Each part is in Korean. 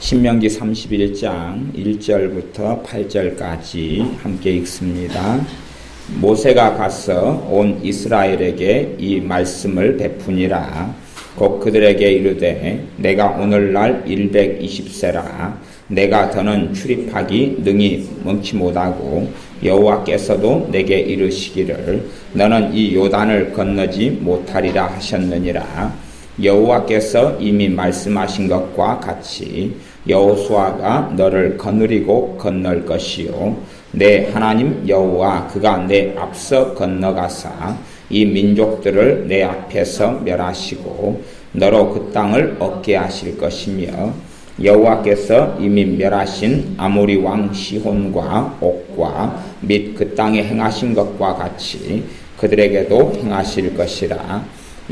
신명기 31장 1절부터 8절까지 함께 읽습니다. 모세가 가서 온 이스라엘에게 이 말씀을 베푸니라. 곧 그들에게 이르되 내가 오늘날 120세라. 내가 더는 출입하기 능히 먹지 못하고 여호와께서도 내게 이르시기를 너는 이 요단을 건너지 못하리라 하셨느니라. 여호와께서 이미 말씀하신 것과 같이 여호수아가 너를 거느리고 건널 것이요 내 하나님 여호와 그가 내 앞서 건너가사 이 민족들을 내 앞에서 멸하시고 너로 그 땅을 얻게 하실 것이며 여호와께서 이미 멸하신 아모리 왕 시혼과 옥과 및 그 땅에 행하신 것과 같이 그들에게도 행하실 것이라.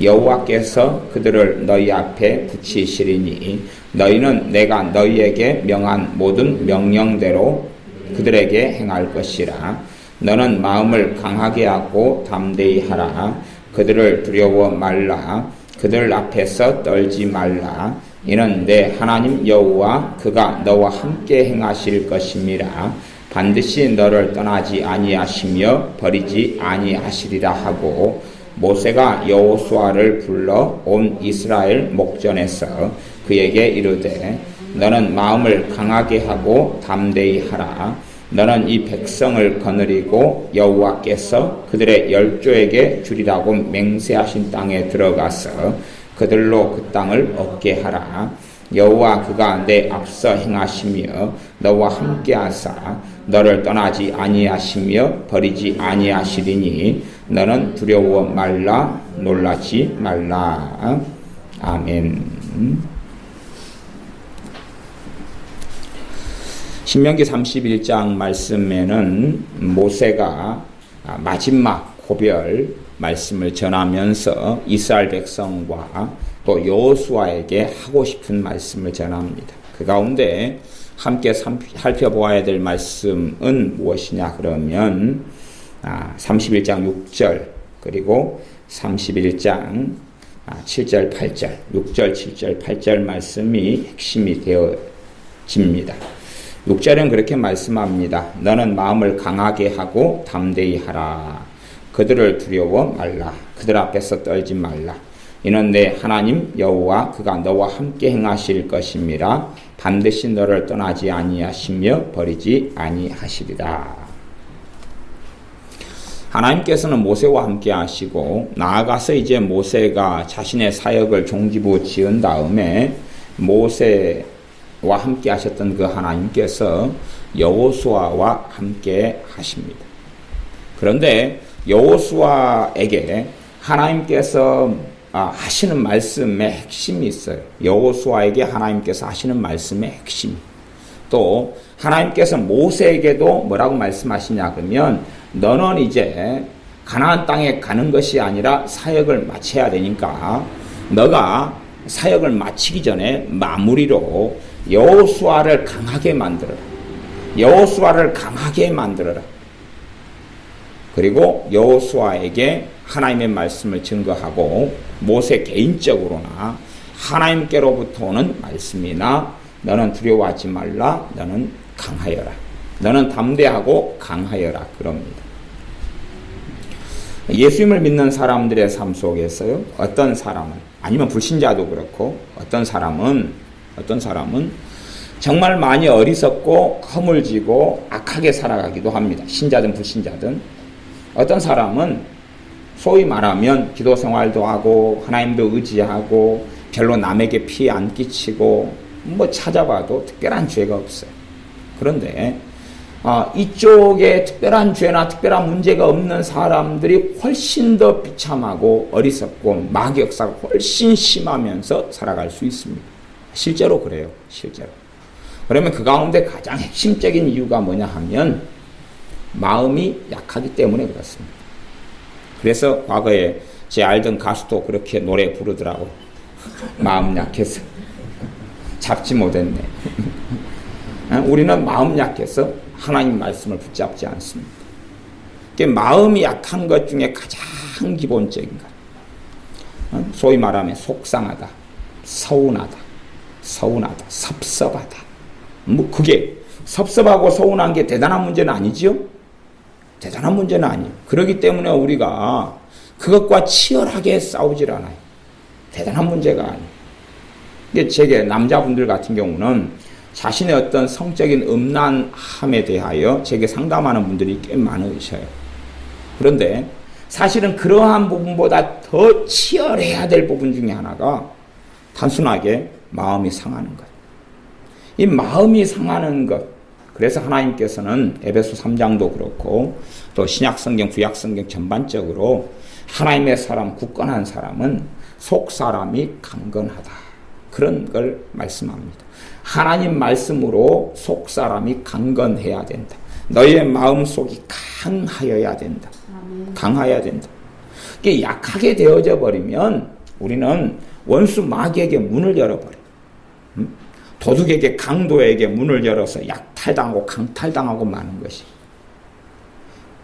여호와께서 그들을 너희 앞에 붙이시리니 너희는 내가 너희에게 명한 모든 명령대로 그들에게 행할 것이라. 너는 마음을 강하게 하고 담대히 하라. 그들을 두려워 말라. 그들 앞에서 떨지 말라. 이는 내 하나님 여호와 그가 너와 함께 행하실 것임이라. 반드시 너를 떠나지 아니하시며 버리지 아니하시리라 하고 모세가 여호수아를 불러 온 이스라엘 목전에서 그에게 이르되 너는 마음을 강하게 하고 담대히 하라. 너는 이 백성을 거느리고 여호와께서 그들의 열조에게 주리라고 맹세하신 땅에 들어가서 그들로 그 땅을 얻게 하라. 여호와 그가 내 앞서 행하시며 너와 함께하사 너를 떠나지 아니하시며 버리지 아니하시리니 너는 두려워 말라 놀라지 말라. 아멘. 신명기 31장 말씀에는 모세가 마지막 고별 말씀을 전하면서 이스라엘 백성과 또 여호수아에게 하고 싶은 말씀을 전합니다. 그 가운데 함께 살펴보아야 될 말씀은 무엇이냐 그러면 31장 6절 그리고 31장 7절 8절 6절 7절 8절 말씀이 핵심이 되어집니다. 6절은 그렇게 말씀합니다. 너는 마음을 강하게 하고 담대히 하라. 그들을 두려워 말라. 그들 앞에서 떨지 말라. 이는 내 하나님 여호와 그가 너와 함께 행하실 것임이라. 반드시 너를 떠나지 아니하시며 버리지 아니하시리라. 하나님께서는 모세와 함께 하시고 나아가서 이제 모세가 자신의 사역을 종지부 지은 다음에 모세와 함께 하셨던 그 하나님께서 여호수아와 함께 하십니다. 그런데 여호수아에게 하나님께서 하시는 말씀의 핵심이 있어요. 여호수아에게 하나님께서 하시는 말씀의 핵심. 또 하나님께서 모세에게도 뭐라고 말씀하시냐 그러면 너는 이제 가나안 땅에 가는 것이 아니라 사역을 마쳐야 되니까 너가 사역을 마치기 전에 마무리로 여호수아를 강하게 만들어라. 여호수아를 강하게 만들어라. 그리고 여호수아에게 하나님의 말씀을 증거하고 모세 개인적으로나 하나님께로부터 오는 말씀이나 너는 두려워하지 말라. 너는 강하여라. 너는 담대하고 강하여라. 그럽니다. 예수님을 믿는 사람들의 삶 속에서요. 어떤 사람은 아니면 불신자도 그렇고 어떤 사람은 정말 많이 어리석고 허물지고 악하게 살아가기도 합니다. 신자든 불신자든. 어떤 사람은 소위 말하면 기도 생활도 하고 하나님도 의지하고 별로 남에게 피해 안 끼치고 찾아봐도 특별한 죄가 없어요. 그런데 이쪽에 특별한 죄나 특별한 문제가 없는 사람들이 훨씬 더 비참하고 어리석고 마귀 역사가 훨씬 심하면서 살아갈 수 있습니다. 실제로 그래요. 실제로. 그러면 그 가운데 가장 핵심적인 이유가 뭐냐 하면 마음이 약하기 때문에 그렇습니다. 그래서 과거에 제 알던 가수도 그렇게 노래 부르더라고요. 마음 약해서 잡지 못했네. 우리는 마음 약해서 하나님 말씀을 붙잡지 않습니다. 마음이 약한 것 중에 가장 기본적인 것. 소위 말하면 속상하다, 서운하다, 서운하다, 섭섭하다. 뭐 그게 섭섭하고 서운한 게 대단한 문제는 아니지요? 대단한 문제는 아니에요. 그렇기 때문에 우리가 그것과 치열하게 싸우질 않아요. 대단한 문제가 아니에요. 이게 제게 남자분들 같은 경우는 자신의 어떤 성적인 음란함에 대하여 제게 상담하는 분들이 꽤 많으셔요. 그런데 사실은 그러한 부분보다 더 치열해야 될 부분 중에 하나가 단순하게 마음이 상하는 것. 이 마음이 상하는 것. 그래서 하나님께서는 에베소 3장도 그렇고 또 신약성경, 구약성경 전반적으로 하나님의 사람, 굳건한 사람은 속 사람이 강건하다. 그런 걸 말씀합니다. 하나님 말씀으로 속 사람이 강건해야 된다. 너의 마음속이 강하여야 된다. 강해야 된다. 이게 약하게 되어져 버리면 우리는 원수 마귀에게 문을 열어버려. 도둑에게, 강도에게 문을 열어서 약탈당하고 강탈당하고 마는 것이.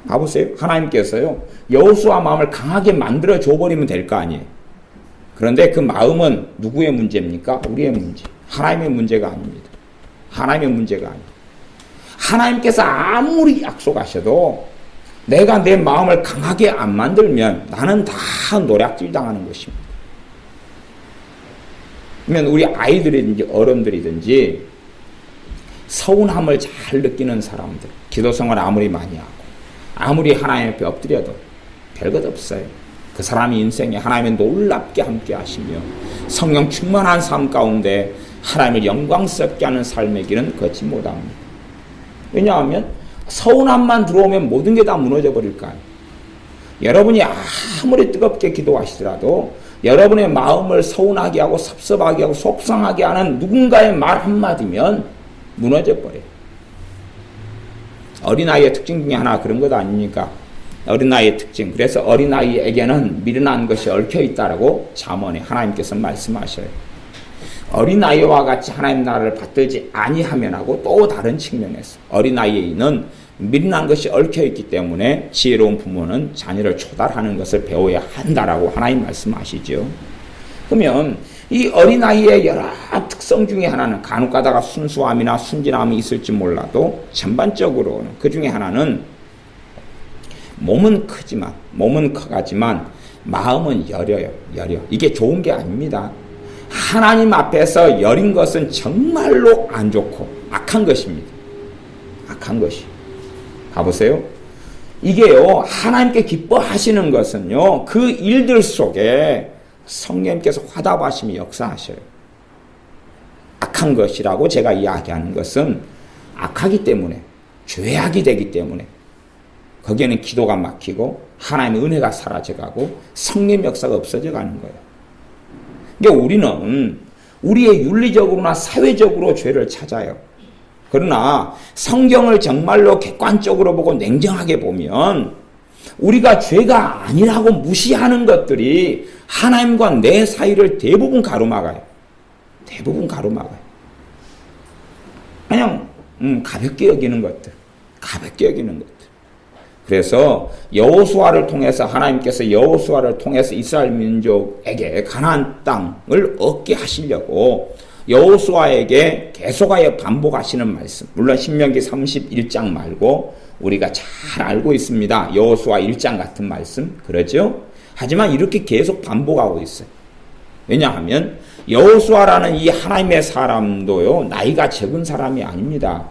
봐보세요. 하나님께서요, 여호수아 마음을 강하게 만들어 줘버리면 될 거 아니에요. 그런데 그 마음은 누구의 문제입니까? 우리의 문제. 하나님의 문제가 아닙니다. 하나님의 문제가 아닙니다. 하나님께서 아무리 약속하셔도 내가 내 마음을 강하게 안 만들면 나는 다 노략질 당하는 것입니다. 그러면 우리 아이들이든지 어른들이든지 서운함을 잘 느끼는 사람들, 기도 생활 아무리 많이 하고 아무리 하나님 앞에 엎드려도 별것 없어요. 그 사람이 인생에 하나님의 놀랍게 함께 하시며 성령 충만한 삶 가운데 하나님을 영광스럽게 하는 삶의 길은 걷지 못합니다. 왜냐하면 서운함만 들어오면 모든 게 다 무너져 버릴 거 아니에요. 여러분이 아무리 뜨겁게 기도하시더라도 여러분의 마음을 서운하게 하고 섭섭하게 하고 속상하게 하는 누군가의 말 한마디면 무너져 버려요. 어린아이의 특징 중에 하나 그런 것 아닙니까? 어린아이의 특징. 그래서 어린아이에게는 미련한 것이 얽혀있다라고 잠언에 하나님께서 말씀하셔요. 어린아이와 같이 하나님 나라를 받들지 아니하면 하고 또 다른 측면에서 어린아이에는 미련한 것이 얽혀있기 때문에 지혜로운 부모는 자녀를 조달하는 것을 배워야 한다라고 하나님 말씀하시죠. 그러면 이 어린아이의 여러 특성 중에 하나는 간혹 가다가 순수함이나 순진함이 있을지 몰라도 전반적으로는 그 중에 하나는 몸은 커가지만 마음은 여려요. 이게 좋은 게 아닙니다. 하나님 앞에서 여린 것은 정말로 안 좋고 악한 것입니다. 악한 것이. 가보세요. 이게요, 하나님께 기뻐하시는 것은요, 그 일들 속에 성령님께서 화답하시며 역사하셔요. 악한 것이라고 제가 이야기하는 것은 악하기 때문에, 죄악이 되기 때문에 거기에는 기도가 막히고 하나님의 은혜가 사라져가고 성령 역사가 없어져 가는 거예요. 그러니까 우리는 우리의 윤리적으로나 사회적으로 죄를 찾아요. 그러나 성경을 정말로 객관적으로 보고 냉정하게 보면 우리가 죄가 아니라고 무시하는 것들이 하나님과 내 사이를 대부분 가로막아요. 대부분 가로막아요. 그냥 가볍게 여기는 것들. 가볍게 여기는 것들. 그래서 여호수아를 통해서 하나님께서 여호수아를 통해서 이스라엘 민족에게 가나안 땅을 얻게 하시려고 여호수아에게 계속하여 반복하시는 말씀. 물론 신명기 31장 말고 우리가 잘 알고 있습니다. 여호수아 1장 같은 말씀. 그러죠? 하지만 이렇게 계속 반복하고 있어요. 왜냐하면 여호수아라는 이 하나님의 사람도요, 나이가 적은 사람이 아닙니다.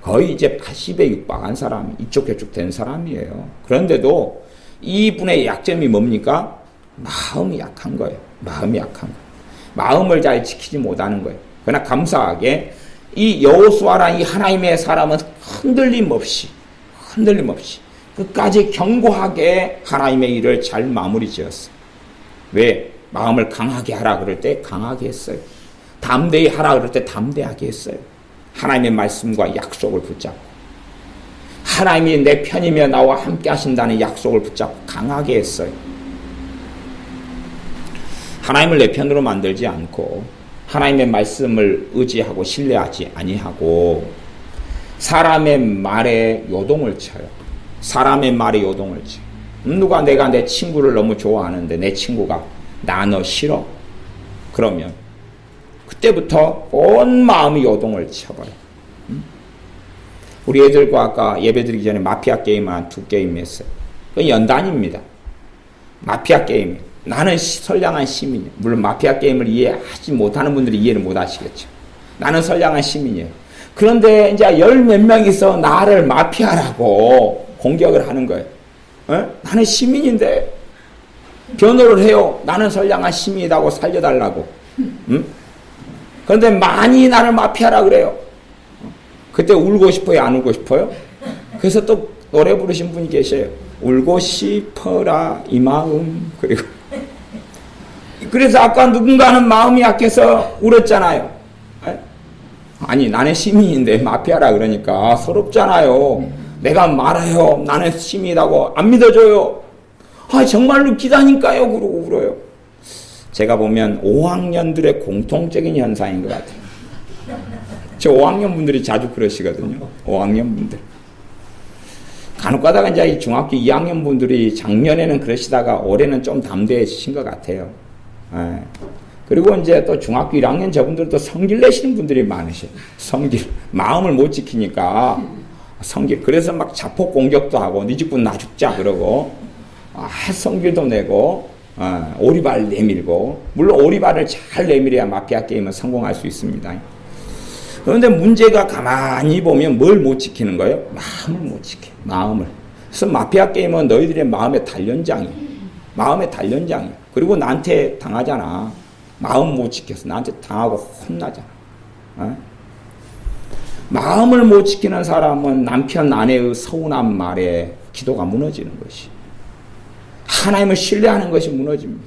거의 이제 80에 육박한 사람, 이쪽 저쪽 된 사람이에요. 그런데도 이분의 약점이 뭡니까? 마음이 약한 거예요. 마음이 약한 거예요. 마음을 잘 지키지 못하는 거예요. 그러나 감사하게 이 여호수아라는 이 하나님의 사람은 흔들림 없이 끝까지 견고하게 하나님의 일을 잘 마무리 지었어요. 왜? 마음을 강하게 하라 그럴 때 강하게 했어요. 담대히 하라 그럴 때 담대하게 했어요. 하나님의 말씀과 약속을 붙잡고 하나님이 내 편이며 나와 함께 하신다는 약속을 붙잡고 강하게 했어요. 하나님을 내 편으로 만들지 않고 하나님의 말씀을 의지하고 신뢰하지 아니하고 사람의 말에 요동을 쳐요. 사람의 말에 요동을 쳐요. 누가 내가 내 친구를 너무 좋아하는데 내 친구가 나 너 싫어. 그러면 그때부터 온 마음이 요동을 쳐버려. 우리 애들과 아까 예배드리기 전에 마피아 게임 한 2게임 했어요. 그건 연단입니다. 마피아 게임. 나는 선량한 시민이에요. 물론 마피아 게임을 이해하지 못하는 분들이 이해를 못 하시겠죠. 나는 선량한 시민이에요. 그런데 이제 열 몇 명이서 나를 마피아라고 공격을 하는 거예요. 나는 시민인데 변호를 해요. 나는 선량한 시민이라고 살려달라고. 그런데 많이 나를 마피아라 그래요. 그때 울고 싶어요? 안 울고 싶어요? 그래서 또 노래 부르신 분이 계셔요. 울고 싶어라 이 마음. 그리고 그래서 아까 누군가는 마음이 약해서 울었잖아요. 아니 나는 시민인데 마피아라 그러니까 서럽잖아요. 내가 말해요. 나는 시민이라고 안 믿어줘요. 정말로 기다니까요. 그러고 울어요. 제가 보면 5학년들의 공통적인 현상인 것 같아요. 저 5학년 분들이 자주 그러시거든요. 5학년 분들. 간혹 가다가 이제 중학교 2학년 분들이 작년에는 그러시다가 올해는 좀 담대해지신 것 같아요. 그리고 이제 또 중학교 1학년 저분들도 성질 내시는 분들이 많으셔요. 성질. 마음을 못 지키니까 성질. 그래서 막 자폭 공격도 하고 네 집은 나 죽자 그러고 성질도 내고 오리발 내밀고. 물론 오리발을 잘 내밀어야 마피아 게임은 성공할 수 있습니다. 그런데 문제가 가만히 보면 뭘 못 지키는 거예요? 마음을 못 지켜. 마음을. 그래서 마피아 게임은 너희들의 마음의 단련장이에요. 마음의 단련장이에요. 그리고 나한테 당하잖아. 마음 못 지켜서 나한테 당하고 혼나잖아. 마음을 못 지키는 사람은 남편 아내의 서운한 말에 기도가 무너지는 것이. 하나님을 신뢰하는 것이 무너집니다.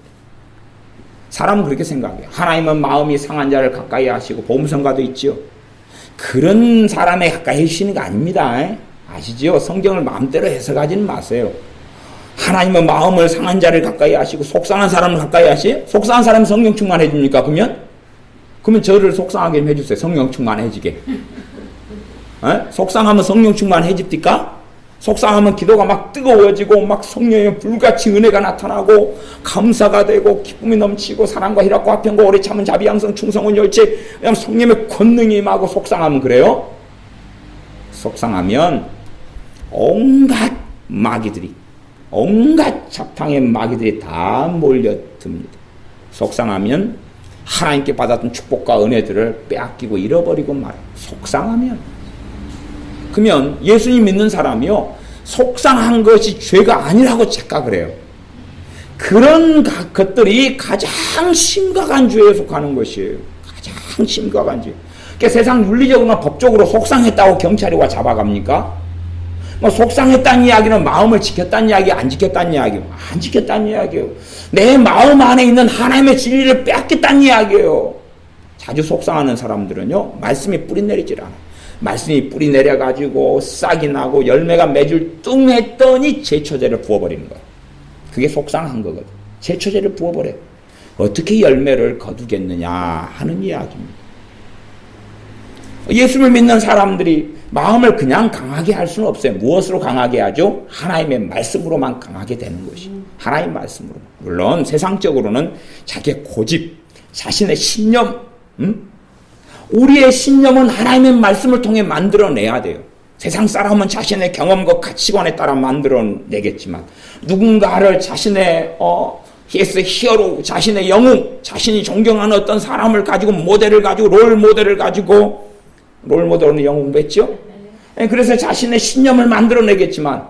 사람은 그렇게 생각해요. 하나님은 마음이 상한 자를 가까이 하시고 보험성가도 있죠. 그런 사람에 가까이 하시는 거 아닙니다. 아시죠? 성경을 마음대로 해석하지는 마세요. 하나님은 마음을 상한 자를 가까이 하시고 속상한 사람을 가까이 하시? 속상한 사람은 성령 충만해집니까? 그러면 저를 속상하게 해주세요. 성령 충만해지게. 속상하면 성령 충만해집니까? 속상하면 기도가 막 뜨거워지고 막 성령의 불같이 은혜가 나타나고 감사가 되고 기쁨이 넘치고 사랑과 희락과 화평과 오래 참은 자비 양성 충성은 열체 성령의 권능이 임하고. 속상하면 그래요? 속상하면 온갖 마귀들이 온갖 잡탕의 마귀들이 다 몰려듭니다. 속상하면 하나님께 받았던 축복과 은혜들을 빼앗기고 잃어버리고 말아요. 속상하면. 그러면 예수님 믿는 사람이요, 속상한 것이 죄가 아니라고 착각을 해요. 그런 것들이 가장 심각한 죄에 속하는 것이에요. 가장 심각한 죄. 그러니까 세상 윤리적으로나 법적으로 속상했다고 경찰이 와 잡아갑니까? 속상했다는 이야기는 마음을 지켰다는 이야기, 안 지켰다는 이야기요. 안 지켰다는 이야기예요. 내 마음 안에 있는 하나님의 진리를 빼앗겼다는 이야기예요. 자주 속상하는 사람들은요, 말씀이 뿌리 내리질 않아요. 말씀이 뿌리 내려가지고 싹이 나고 열매가 맺을 뚱 했더니 제초제를 부어버리는 거예요. 그게 속상한 거거든. 제초제를 부어버려요. 어떻게 열매를 거두겠느냐 하는 이야기입니다. 예수를 믿는 사람들이 마음을 그냥 강하게 할 수는 없어요. 무엇으로 강하게 하죠? 하나님의 말씀으로만 강하게 되는 것이. 하나님 말씀으로. 물론 세상적으로는 자기의 고집, 자신의 신념, 우리의 신념은 하나님의 말씀을 통해 만들어내야 돼요. 세상 사람은 자신의 경험과 가치관에 따라 만들어내겠지만 누군가를 자신의 히어로, 자신의 영웅, 자신이 존경하는 어떤 사람을 가지고 모델을 가지고 롤 모델을 가지고 롤 모델은 영웅 뱉죠? 그래서 자신의 신념을 만들어내겠지만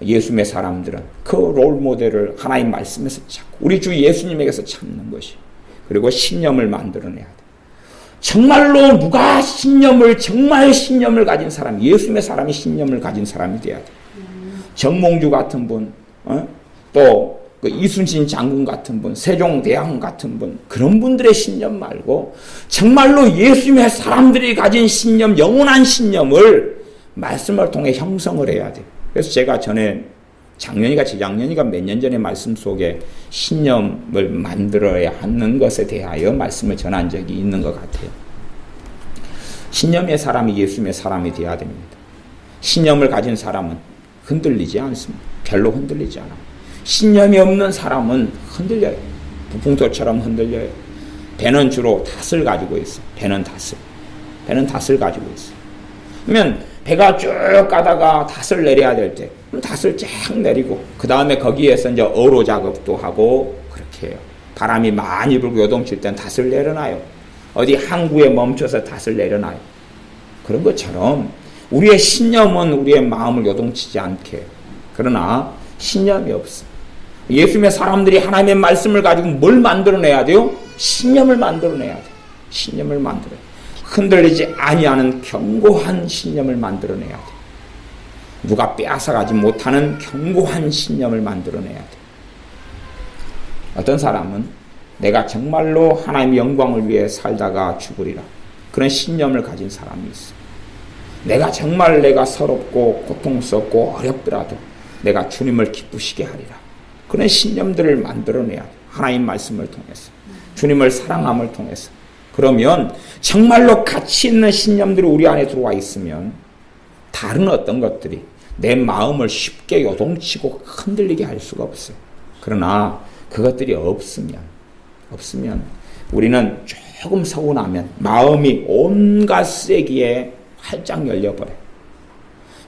예수님의 사람들은 그 롤 모델을 하나님 말씀에서 찾고 우리 주 예수님에게서 찾는 것이. 그리고 신념을 만들어내야 돼. 정말로 누가 정말 신념을 가진 사람, 예수님의 사람이 신념을 가진 사람이 돼야 돼. 정몽주 같은 분, 또 그 이순신 장군 같은 분, 세종대왕 같은 분, 그런 분들의 신념 말고 정말로 예수님의 사람들이 가진 신념, 영원한 신념을 말씀을 통해 형성을 해야 돼. 그래서 제가 전에 재작년이가 몇 년 전의 말씀 속에 신념을 만들어야 하는 것에 대하여 말씀을 전한 적이 있는 것 같아요. 신념의 사람이 예수님의 사람이 되어야 됩니다. 신념을 가진 사람은 흔들리지 않습니다. 별로 흔들리지 않아요. 신념이 없는 사람은 흔들려요. 부풍토처럼 흔들려요. 배는 주로 닷을 가지고 있어. 배는 닷을. 배는 닷을 가지고 있어. 그러면 배가 쭉 가다가 닷을 내려야 될 때, 그럼 닷을 쫙 내리고, 그 다음에 거기에서 이제 어로 작업도 하고, 그렇게 해요. 바람이 많이 불고 요동칠 땐 닷을 내려놔요. 어디 항구에 멈춰서 닷을 내려놔요. 그런 것처럼 우리의 신념은 우리의 마음을 요동치지 않게 해요. 그러나 신념이 없어. 예수님의 사람들이 하나님의 말씀을 가지고 뭘 만들어내야 돼요? 신념을 만들어내야 돼요. 신념을 만들어요. 흔들리지 아니하는 견고한 신념을 만들어내야 돼요. 누가 빼앗아가지 못하는 견고한 신념을 만들어내야 돼요. 어떤 사람은 내가 정말로 하나님의 영광을 위해 살다가 죽으리라. 그런 신념을 가진 사람이 있어. 내가 정말 내가 서럽고 고통스럽고 어렵더라도 내가 주님을 기쁘시게 하리라. 그런 신념들을 만들어내야 돼. 하나님 말씀을 통해서. 주님을 사랑함을 통해서. 그러면 정말로 가치 있는 신념들이 우리 안에 들어와 있으면 다른 어떤 것들이 내 마음을 쉽게 요동치고 흔들리게 할 수가 없어요. 그러나 그것들이 없으면 우리는 조금 서운하면 마음이 온갖 쓰레기에 활짝 열려버려요.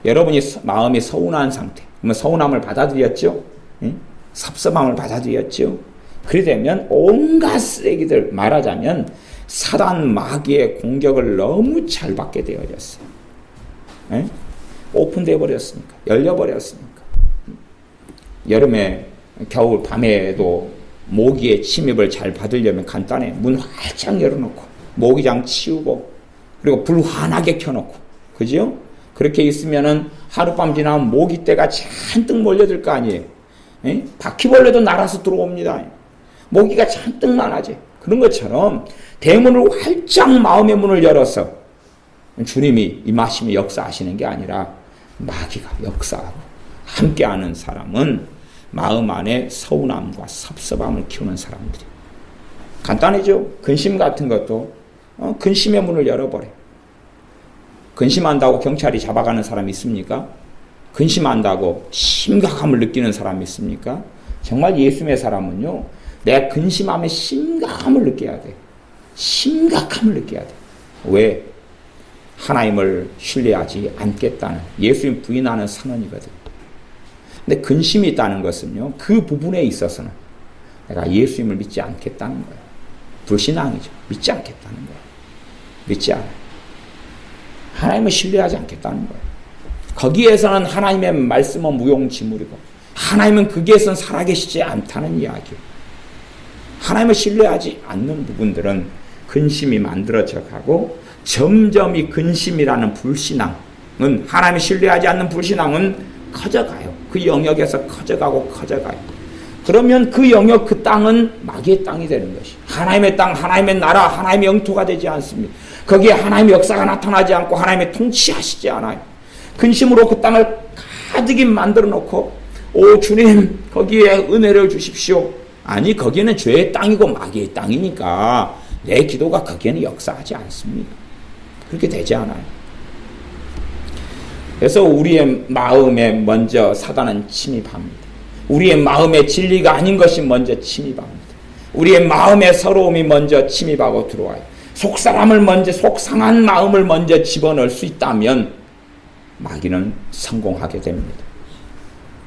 여러분이 마음이 서운한 상태, 그러면 서운함을 받아들였죠? 섭섭함을 받아들였죠? 그래 되면 온갖 쓰레기들, 말하자면 사단 마귀의 공격을 너무 잘 받게 되어졌어요. 오픈되어 버렸으니까, 열려버렸으니까. 여름에, 겨울, 밤에도 모기의 침입을 잘 받으려면 간단해. 문 활짝 열어놓고 모기장 치우고 그리고 불 환하게 켜놓고, 그죠? 그렇게 있으면은 하룻밤 지나면 모기떼가 잔뜩 몰려들 거 아니에요. 바퀴벌레도 날아서 들어옵니다. 모기가 잔뜩 많아져. 그런 것처럼 대문을 활짝 마음의 문을 열어서 주님이 임하시며 역사하시는 게 아니라 마귀가 역사하고 함께하는 사람은 마음 안에 서운함과 섭섭함을 키우는 사람들이. 간단하죠? 근심 같은 것도 근심의 문을 열어버려요. 근심한다고 경찰이 잡아가는 사람이 있습니까? 근심한다고 심각함을 느끼는 사람이 있습니까? 정말 예수님의 사람은요, 내가 근심함에 심각함을 느껴야 돼. 심각함을 느껴야 돼. 왜? 하나님을 신뢰하지 않겠다는, 예수님 부인하는 선언이거든. 근데 근심이 있다는 것은요, 그 부분에 있어서는 내가 예수님을 믿지 않겠다는 거예요. 불신앙이죠. 믿지 않겠다는 거예요. 믿지 않아요. 하나님을 신뢰하지 않겠다는 거예요. 거기에서는 하나님의 말씀은 무용지물이고 하나님은 거기에서는 살아계시지 않다는 이야기예요. 하나님을 신뢰하지 않는 부분들은 근심이 만들어져 가고, 점점 이 근심이라는 불신앙은, 하나님을 신뢰하지 않는 불신앙은 커져가요. 그 영역에서 커져가고 커져가요. 그러면 그 영역, 그 땅은 마귀의 땅이 되는 것이, 하나님의 땅, 하나님의 나라, 하나님의 영토가 되지 않습니다. 거기에 하나님의 역사가 나타나지 않고 하나님의 통치하시지 않아요. 근심으로 그 땅을 가득히 만들어 놓고, 오 주님 거기에 은혜를 주십시오. 아니, 거기는 죄의 땅이고 마귀의 땅이니까 내 기도가 거기에는 역사하지 않습니다. 그렇게 되지 않아요. 그래서 우리의 마음에 먼저 사단은 침입합니다. 우리의 마음에 진리가 아닌 것이 먼저 침입합니다. 우리의 마음에 서러움이 먼저 침입하고 들어와요. 속사람을 먼저, 속상한 마음을 먼저 집어넣을 수 있다면 마귀는 성공하게 됩니다.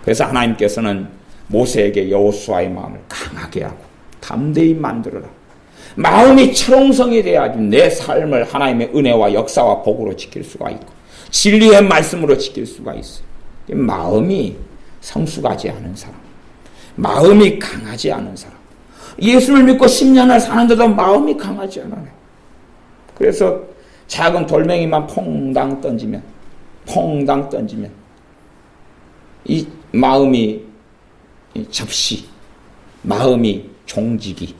그래서 하나님께서는 모세에게 여호수아의 마음을 강하게 하고 담대히 만들어라. 마음이 철옹성이 돼야지 내 삶을 하나님의 은혜와 역사와 복으로 지킬 수가 있고 진리의 말씀으로 지킬 수가 있어요. 마음이 성숙하지 않은 사람, 마음이 강하지 않은 사람, 예수를 믿고 10년을 사는데도 마음이 강하지 않아요. 그래서 작은 돌멩이만 퐁당 던지면 이 마음이 접시, 마음이 종지기,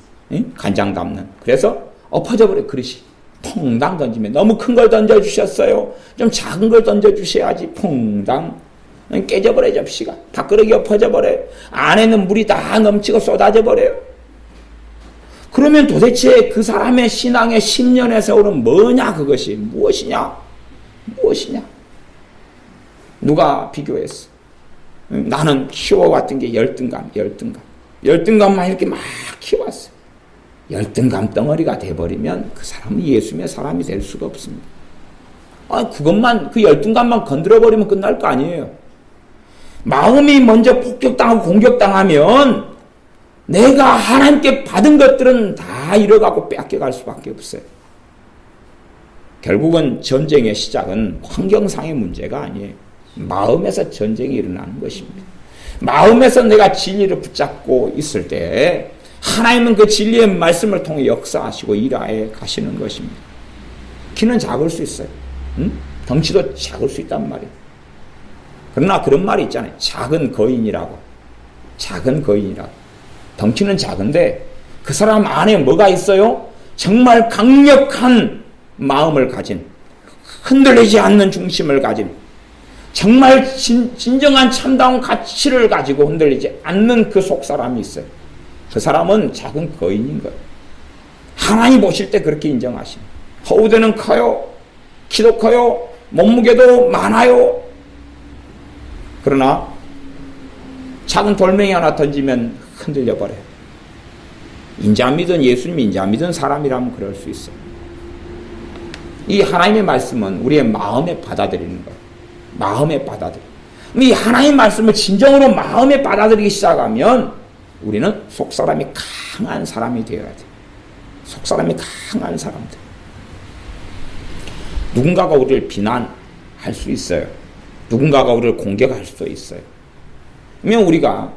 간장 담는, 그래서 엎어져 버려. 그릇이 퐁당 던지면, 너무 큰 걸 던져주셨어요, 좀 작은 걸 던져주셔야지. 퐁당 깨져버려. 접시가 밥그릇이 엎어져 버려요. 안에는 물이 다 넘치고 쏟아져 버려요. 그러면 도대체 그 사람의 신앙의 10년의 세월은 뭐냐? 그것이 무엇이냐? 누가 비교했어? 나는 키워왔던 게 열등감만 이렇게 막 키워왔어. 열등감 덩어리가 돼버리면 그 사람은 예수님의 사람이 될 수가 없습니다. 그것만, 그 열등감만 건드려버리면 끝날 거 아니에요. 마음이 먼저 폭격당하고 공격당하면 내가 하나님께 받은 것들은 다 잃어가고 뺏겨갈 수밖에 없어요. 결국은 전쟁의 시작은 환경상의 문제가 아니에요. 마음에서 전쟁이 일어나는 것입니다. 마음에서 내가 진리를 붙잡고 있을 때 하나님은 그 진리의 말씀을 통해 역사하시고 일하에 가시는 것입니다. 키는 작을 수 있어요. 덩치도 작을 수 있단 말이에요. 그러나 그런 말이 있잖아요. 작은 거인이라고. 작은 거인이라고. 덩치는 작은데 그 사람 안에 뭐가 있어요? 정말 강력한 마음을 가진, 흔들리지 않는 중심을 가진, 정말 진정한 참다운 가치를 가지고 흔들리지 않는 그 속사람이 있어요. 그 사람은 작은 거인인 거예요. 하나님 보실 때 그렇게 인정하십니다. 허우대는 커요. 키도 커요. 몸무게도 많아요. 그러나 작은 돌멩이 하나 던지면 흔들려 버려요. 인자 믿은 예수님 인자 믿은 사람이라면 그럴 수 있어요. 이 하나님의 말씀은 우리의 마음에 받아들이는 거예요. 마음에 받아들여. 이 하나님의 말씀을 진정으로 마음에 받아들이기 시작하면 우리는 속사람이 강한 사람이 되어야 돼요. 속사람이 강한 사람들. 누군가가 우리를 비난할 수 있어요. 누군가가 우리를 공격할 수도 있어요. 그러면 우리가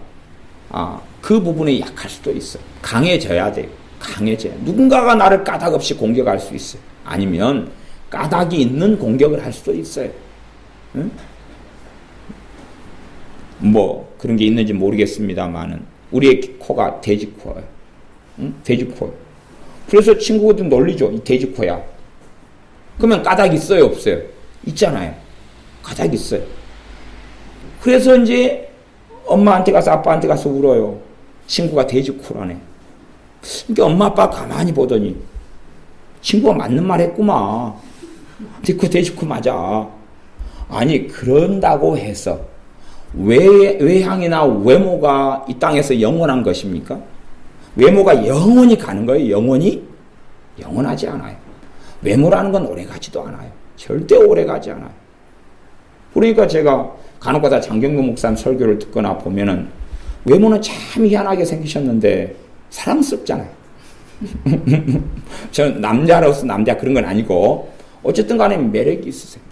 그 부분에 약할 수도 있어요. 강해져야 돼요. 강해져야. 누군가가 나를 까닭 없이 공격할 수 있어요. 아니면 까닭이 있는 공격을 할 수도 있어요. 응? 뭐 그런 게 있는지 모르겠습니다만은 우리의 코가 돼지코예요. 응? 돼지코. 그래서 친구들 놀리죠. 이 돼지코야. 그러면 까닭 있어요, 없어요? 있잖아요. 까닭 있어요. 그래서 이제 엄마한테 가서 아빠한테 가서 울어요. 친구가 돼지코라네. 그러니까 엄마 아빠 가만히 보더니 친구가 맞는 말 했구만. 그 돼지코 맞아. 아니 그런다고 해서 외향이나 외모가 이 땅에서 영원한 것입니까? 외모가 영원히 가는 거예요? 영원히? 영원하지 않아요. 외모라는 건 오래가지도 않아요. 절대 오래가지 않아요. 그러니까 제가 간혹가다 장경도 목사님 설교를 듣거나 보면은 외모는 참 희한하게 생기셨는데 사랑스럽잖아요. 저는 남자로서 남자 그런 건 아니고 어쨌든 간에 매력이 있으세요.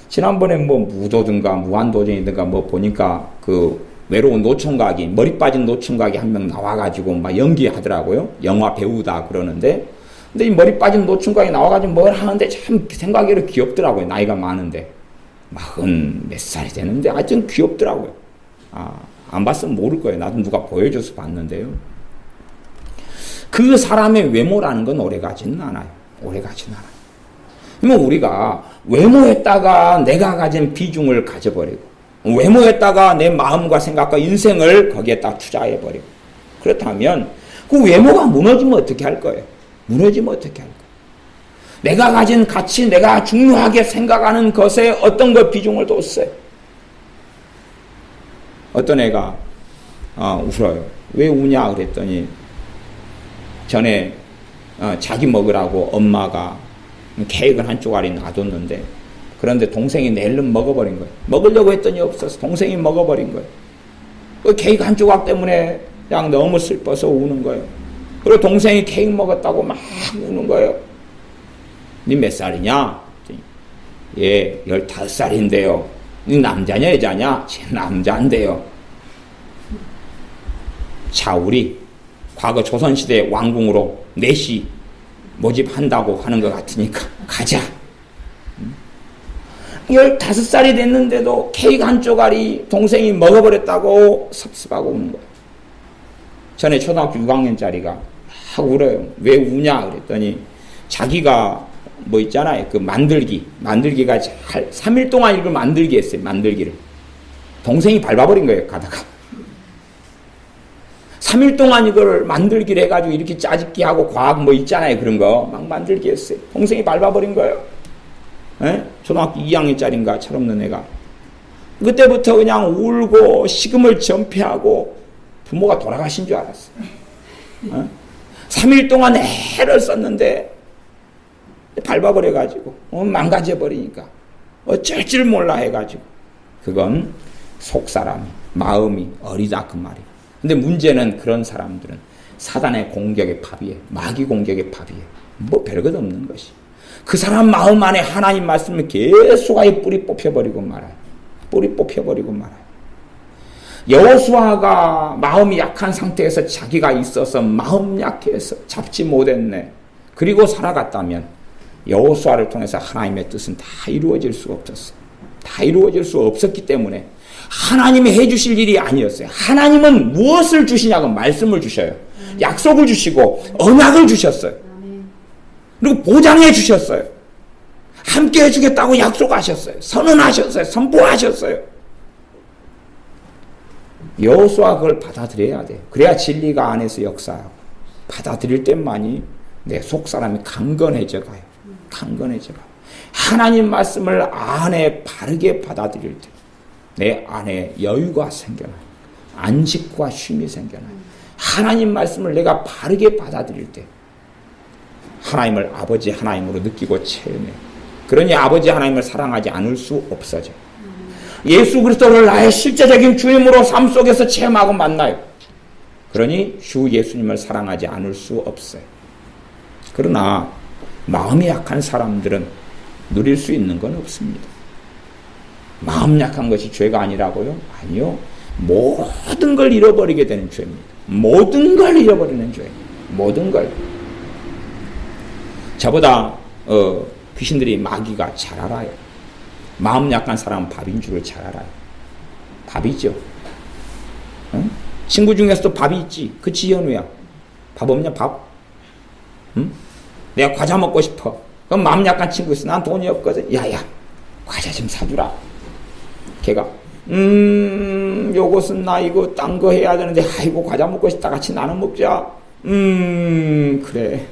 지난번에 뭐 무도든가 무한도전이든가 뭐 보니까 그 외로운 노총각이 머리 빠진 노총각이 한 명 나와가지고 막 연기하더라고요. 영화 배우다 그러는데 근데 이 머리 빠진 노총각이 나와가지고 뭘 하는데 참 생각외로 귀엽더라고요. 나이가 많은데 40몇 살이 되는데 하여튼 귀엽더라고요. 안 봤으면 모를 거예요. 나도 누가 보여줘서 봤는데요. 그 사람의 외모라는 건 오래가지는 않아요. 오래가지는 않아요. 그러면 우리가 외모에다가 내가 가진 비중을 가져버리고 외모에다가 내 마음과 생각과 인생을 거기에다 투자해버리고 그렇다면 그 외모가 무너지면 어떻게 할 거예요? 무너지면 어떻게 할 거예요? 내가 가진 가치, 내가 중요하게 생각하는 것에 어떤 것 비중을 뒀어요? 어떤 애가 울어요. 왜 우냐 그랬더니 전에 자기 먹으라고 엄마가 케이크를 한 쪼가리 놔뒀는데 그런데 동생이 내일은 먹어버린 거예요. 먹으려고 했더니 없어서 동생이 먹어버린 거예요. 그 케이크 한 조각 때문에 그냥 너무 슬퍼서 우는 거예요. 그리고 동생이 케이크 먹었다고 막 우는 거예요. 니 몇 살이냐? 예, 15살인데요. 니 남자냐 여자냐? 제 남자인데요. 자, 우리 과거 조선시대 왕궁으로 내시 모집한다고 하는 것 같으니까 가자. 15살이 됐는데도 케이크 한 쪼가리 동생이 먹어버렸다고 섭섭하고 우는 거예요. 전에 초등학교 6학년짜리가 막 울어요. 왜 우냐 그랬더니 자기가 뭐 있잖아요. 그 만들기가 3일 동안 이걸 만들기 했어요. 만들기를. 동생이 밟아버린 거예요. 가다가. 3일 동안 이걸 만들기를 해가지고 이렇게 짜집기 하고 과학 뭐 있잖아요. 그런 거 막 만들기 했어요. 동생이 밟아버린 거예요. 에? 초등학교 2학년짜리인가 철없는 애가. 그때부터 그냥 울고 식음을 전폐하고 부모가 돌아가신 줄 알았어요. 에? 3일 동안 애를 썼는데 밟아버려가지고 망가져버리니까 어쩔 줄 몰라 해가지고 그건 속사람이 마음이 어리다 그 말이에요. 근데 문제는 그런 사람들은 사단의 공격의 밥이에요. 마귀 공격의 밥이에요. 뭐 별것 없는 것이. 그 사람 마음 안에 하나님 말씀을 계속 아예 뿌리 뽑혀버리고 말아요. 뿌리 뽑혀버리고 말아요. 여호수아가 마음이 약한 상태에서 자기가 있어서 마음 약해서 잡지 못했네. 그리고 살아갔다면 여호수아를 통해서 하나님의 뜻은 다 이루어질 수가 없었어요. 다 이루어질 수 없었기 때문에 하나님이 해주실 일이 아니었어요. 하나님은 무엇을 주시냐고 말씀을 주셔요. 약속을 주시고 언약을 주셨어요. 그리고 보장해 주셨어요. 함께 해주겠다고 약속하셨어요. 선언하셨어요. 선포하셨어요. 여호수아 그걸 받아들여야 돼요. 그래야 진리가 안에서 역사하고 받아들일 때만이 내 속사람이 강건해져 가요. 강건해져 가요. 하나님 말씀을 안에 바르게 받아들일 때 내 안에 여유가 생겨나요. 안식과 쉼이 생겨나요. 하나님 말씀을 내가 바르게 받아들일 때 하나님을 아버지 하나님으로 느끼고 체험해요. 그러니 아버지 하나님을 사랑하지 않을 수 없어져요. 예수 그리스도를 나의 실제적인 주임으로 삶 속에서 체험하고 만나요. 그러니 주 예수님을 사랑하지 않을 수 없어요. 그러나 마음이 약한 사람들은 누릴 수 있는 건 없습니다. 마음 약한 것이 죄가 아니라고요? 아니요. 모든 걸 잃어버리게 되는 죄입니다. 모든 걸 잃어버리는 죄. 모든 걸. 저보다 귀신들이 마귀가 잘 알아요. 마음 약한 사람은 밥인 줄을 잘 알아요. 밥이죠. 응? 친구 중에서도 밥이 있지. 그치 현우야? 밥 없냐 밥? 응? 내가 과자 먹고 싶어. 그럼 마음 약한 친구 있어. 난 돈이 없거든. 야야 과자 좀 사주라. 걔가 요것은 나 이거 딴 거 해야 되는데 아이고 과자 먹고 싶다. 같이 나눠 먹자. 그래.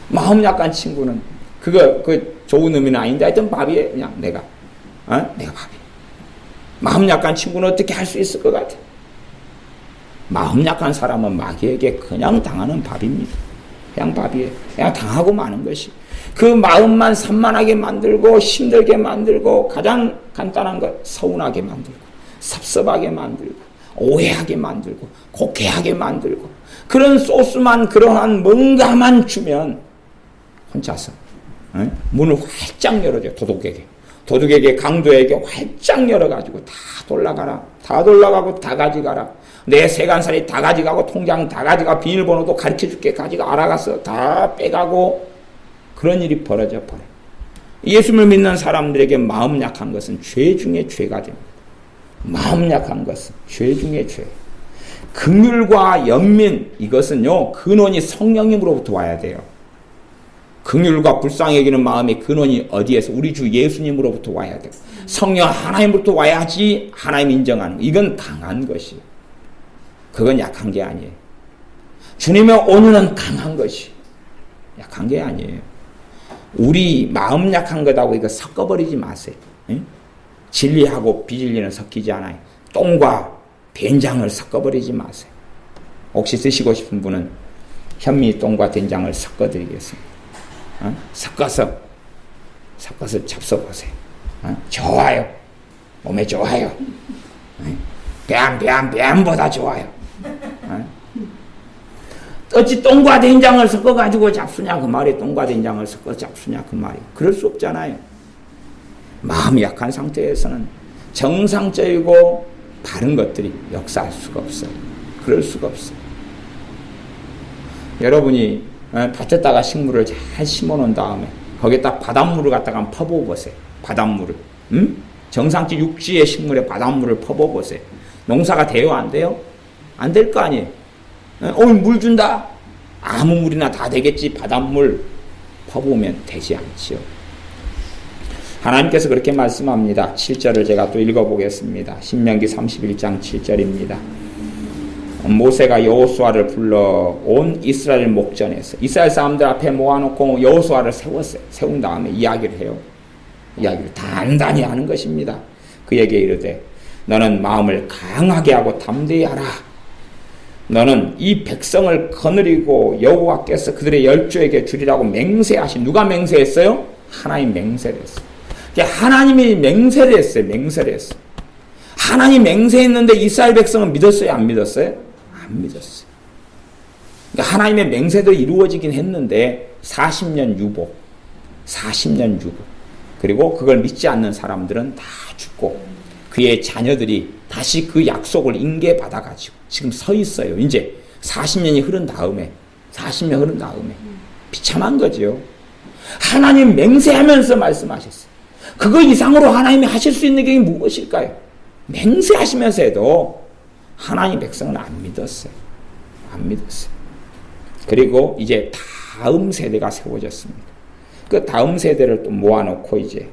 마음 약한 친구는 그 좋은 의미는 아닌데 하여튼 밥이에요. 그냥 내가 밥이. 마음 약한 친구는 어떻게 할 수 있을 것 같아? 마음 약한 사람은 마귀에게 그냥 당하는 밥입니다. 그냥 밥이에요. 그냥 당하고 마는 것이. 그 마음만 산만하게 만들고 힘들게 만들고 가장 간단한 것 서운하게 만들고 섭섭하게 만들고 오해하게 만들고 곡해하게 만들고 그런 소스만 그러한 뭔가만 주면 혼자서 문을 활짝 열어줘요. 도둑에게 강도에게 활짝 열어가지고 다 돌아가라. 다 돌아가고 다 가져가라. 내 세간살이 다 가져가고 통장 다 가져가 비밀번호도 가르쳐줄게 가지가 알아가서 다 빼가고 그런 일이 벌어져 버려요. 예수를 믿는 사람들에게 마음 약한 것은 죄 중에 죄가 됩니다. 마음 약한 것은 죄 중에 죄. 긍휼과 연민 이것은요 근원이 성령님으로부터 와야 돼요. 긍휼과 불쌍히 여기는 마음의 근원이 어디에서? 우리 주 예수님으로부터 와야 돼요. 성령 하나님으로부터 와야지 하나님 인정하는 거. 이건 강한 것이. 그건 약한 게 아니에요. 주님의 온유는 강한 것이. 약한 게 아니에요. 우리 마음 약한 것하고 이거 섞어버리지 마세요. 응? 진리하고 비진리는 섞이지 않아요. 똥과 된장을 섞어버리지 마세요. 혹시 드시고 싶은 분은 현미 똥과 된장을 섞어드리겠습니다. 섞어서 잡숴보세요. 좋아요. 몸에 좋아요. 뱀보다 좋아요. 어찌 똥과 된장을 섞어가지고 잡수냐 그 말이. 똥과 된장을 섞어 잡수냐 그 말이. 그럴 수 없잖아요. 마음이 약한 상태에서는 정상적이고 바른 것들이 역사할 수가 없어요. 그럴 수가 없어요. 여러분이 밭에다가 식물을 잘 심어놓은 다음에 거기에다 바닷물을 갖다가 퍼부어보세요. 바닷물을. 정상적 육지의 식물에 바닷물을 퍼부어보세요. 농사가 돼요? 안 돼요? 안 될 거 아니에요. 물 준다. 아무 물이나 다 되겠지. 바닷물 퍼부으면 되지 않지요. 하나님께서 그렇게 말씀합니다. 7절을 제가 또 읽어보겠습니다. 신명기 31장 7절입니다. 모세가 여호수아를 불러 온 이스라엘 목전에서 이스라엘 사람들 앞에 모아놓고 여호수아를 세웠어요. 세운 다음에 이야기를 해요. 이야기를 단단히 하는 것입니다. 그에게 이르되 너는 마음을 강하게 하고 담대히 하라. 너는 이 백성을 거느리고 여호와께서 그들의 열조에게 주리라고 맹세하신, 누가 맹세했어요? 하나님 맹세를 했어요. 하나님이 맹세를 했어요. 맹세를 했어요. 하나님 맹세했는데 이스라엘 백성은 믿었어요? 안 믿었어요? 안 믿었어요. 그러니까 하나님의 맹세도 이루어지긴 했는데 40년 유보. 그리고 그걸 믿지 않는 사람들은 다 죽고 그의 자녀들이 다시 그 약속을 인계받아가지고 지금 서 있어요. 이제 40년이 흐른 다음에 비참한 거죠. 하나님 맹세하면서 말씀하셨어요. 그거 이상으로 하나님이 하실 수 있는 게 무엇일까요? 맹세하시면서 해도 하나님 백성은 안 믿었어요. 그리고 이제 다음 세대가 세워졌습니다. 그 다음 세대를 또 모아놓고 이제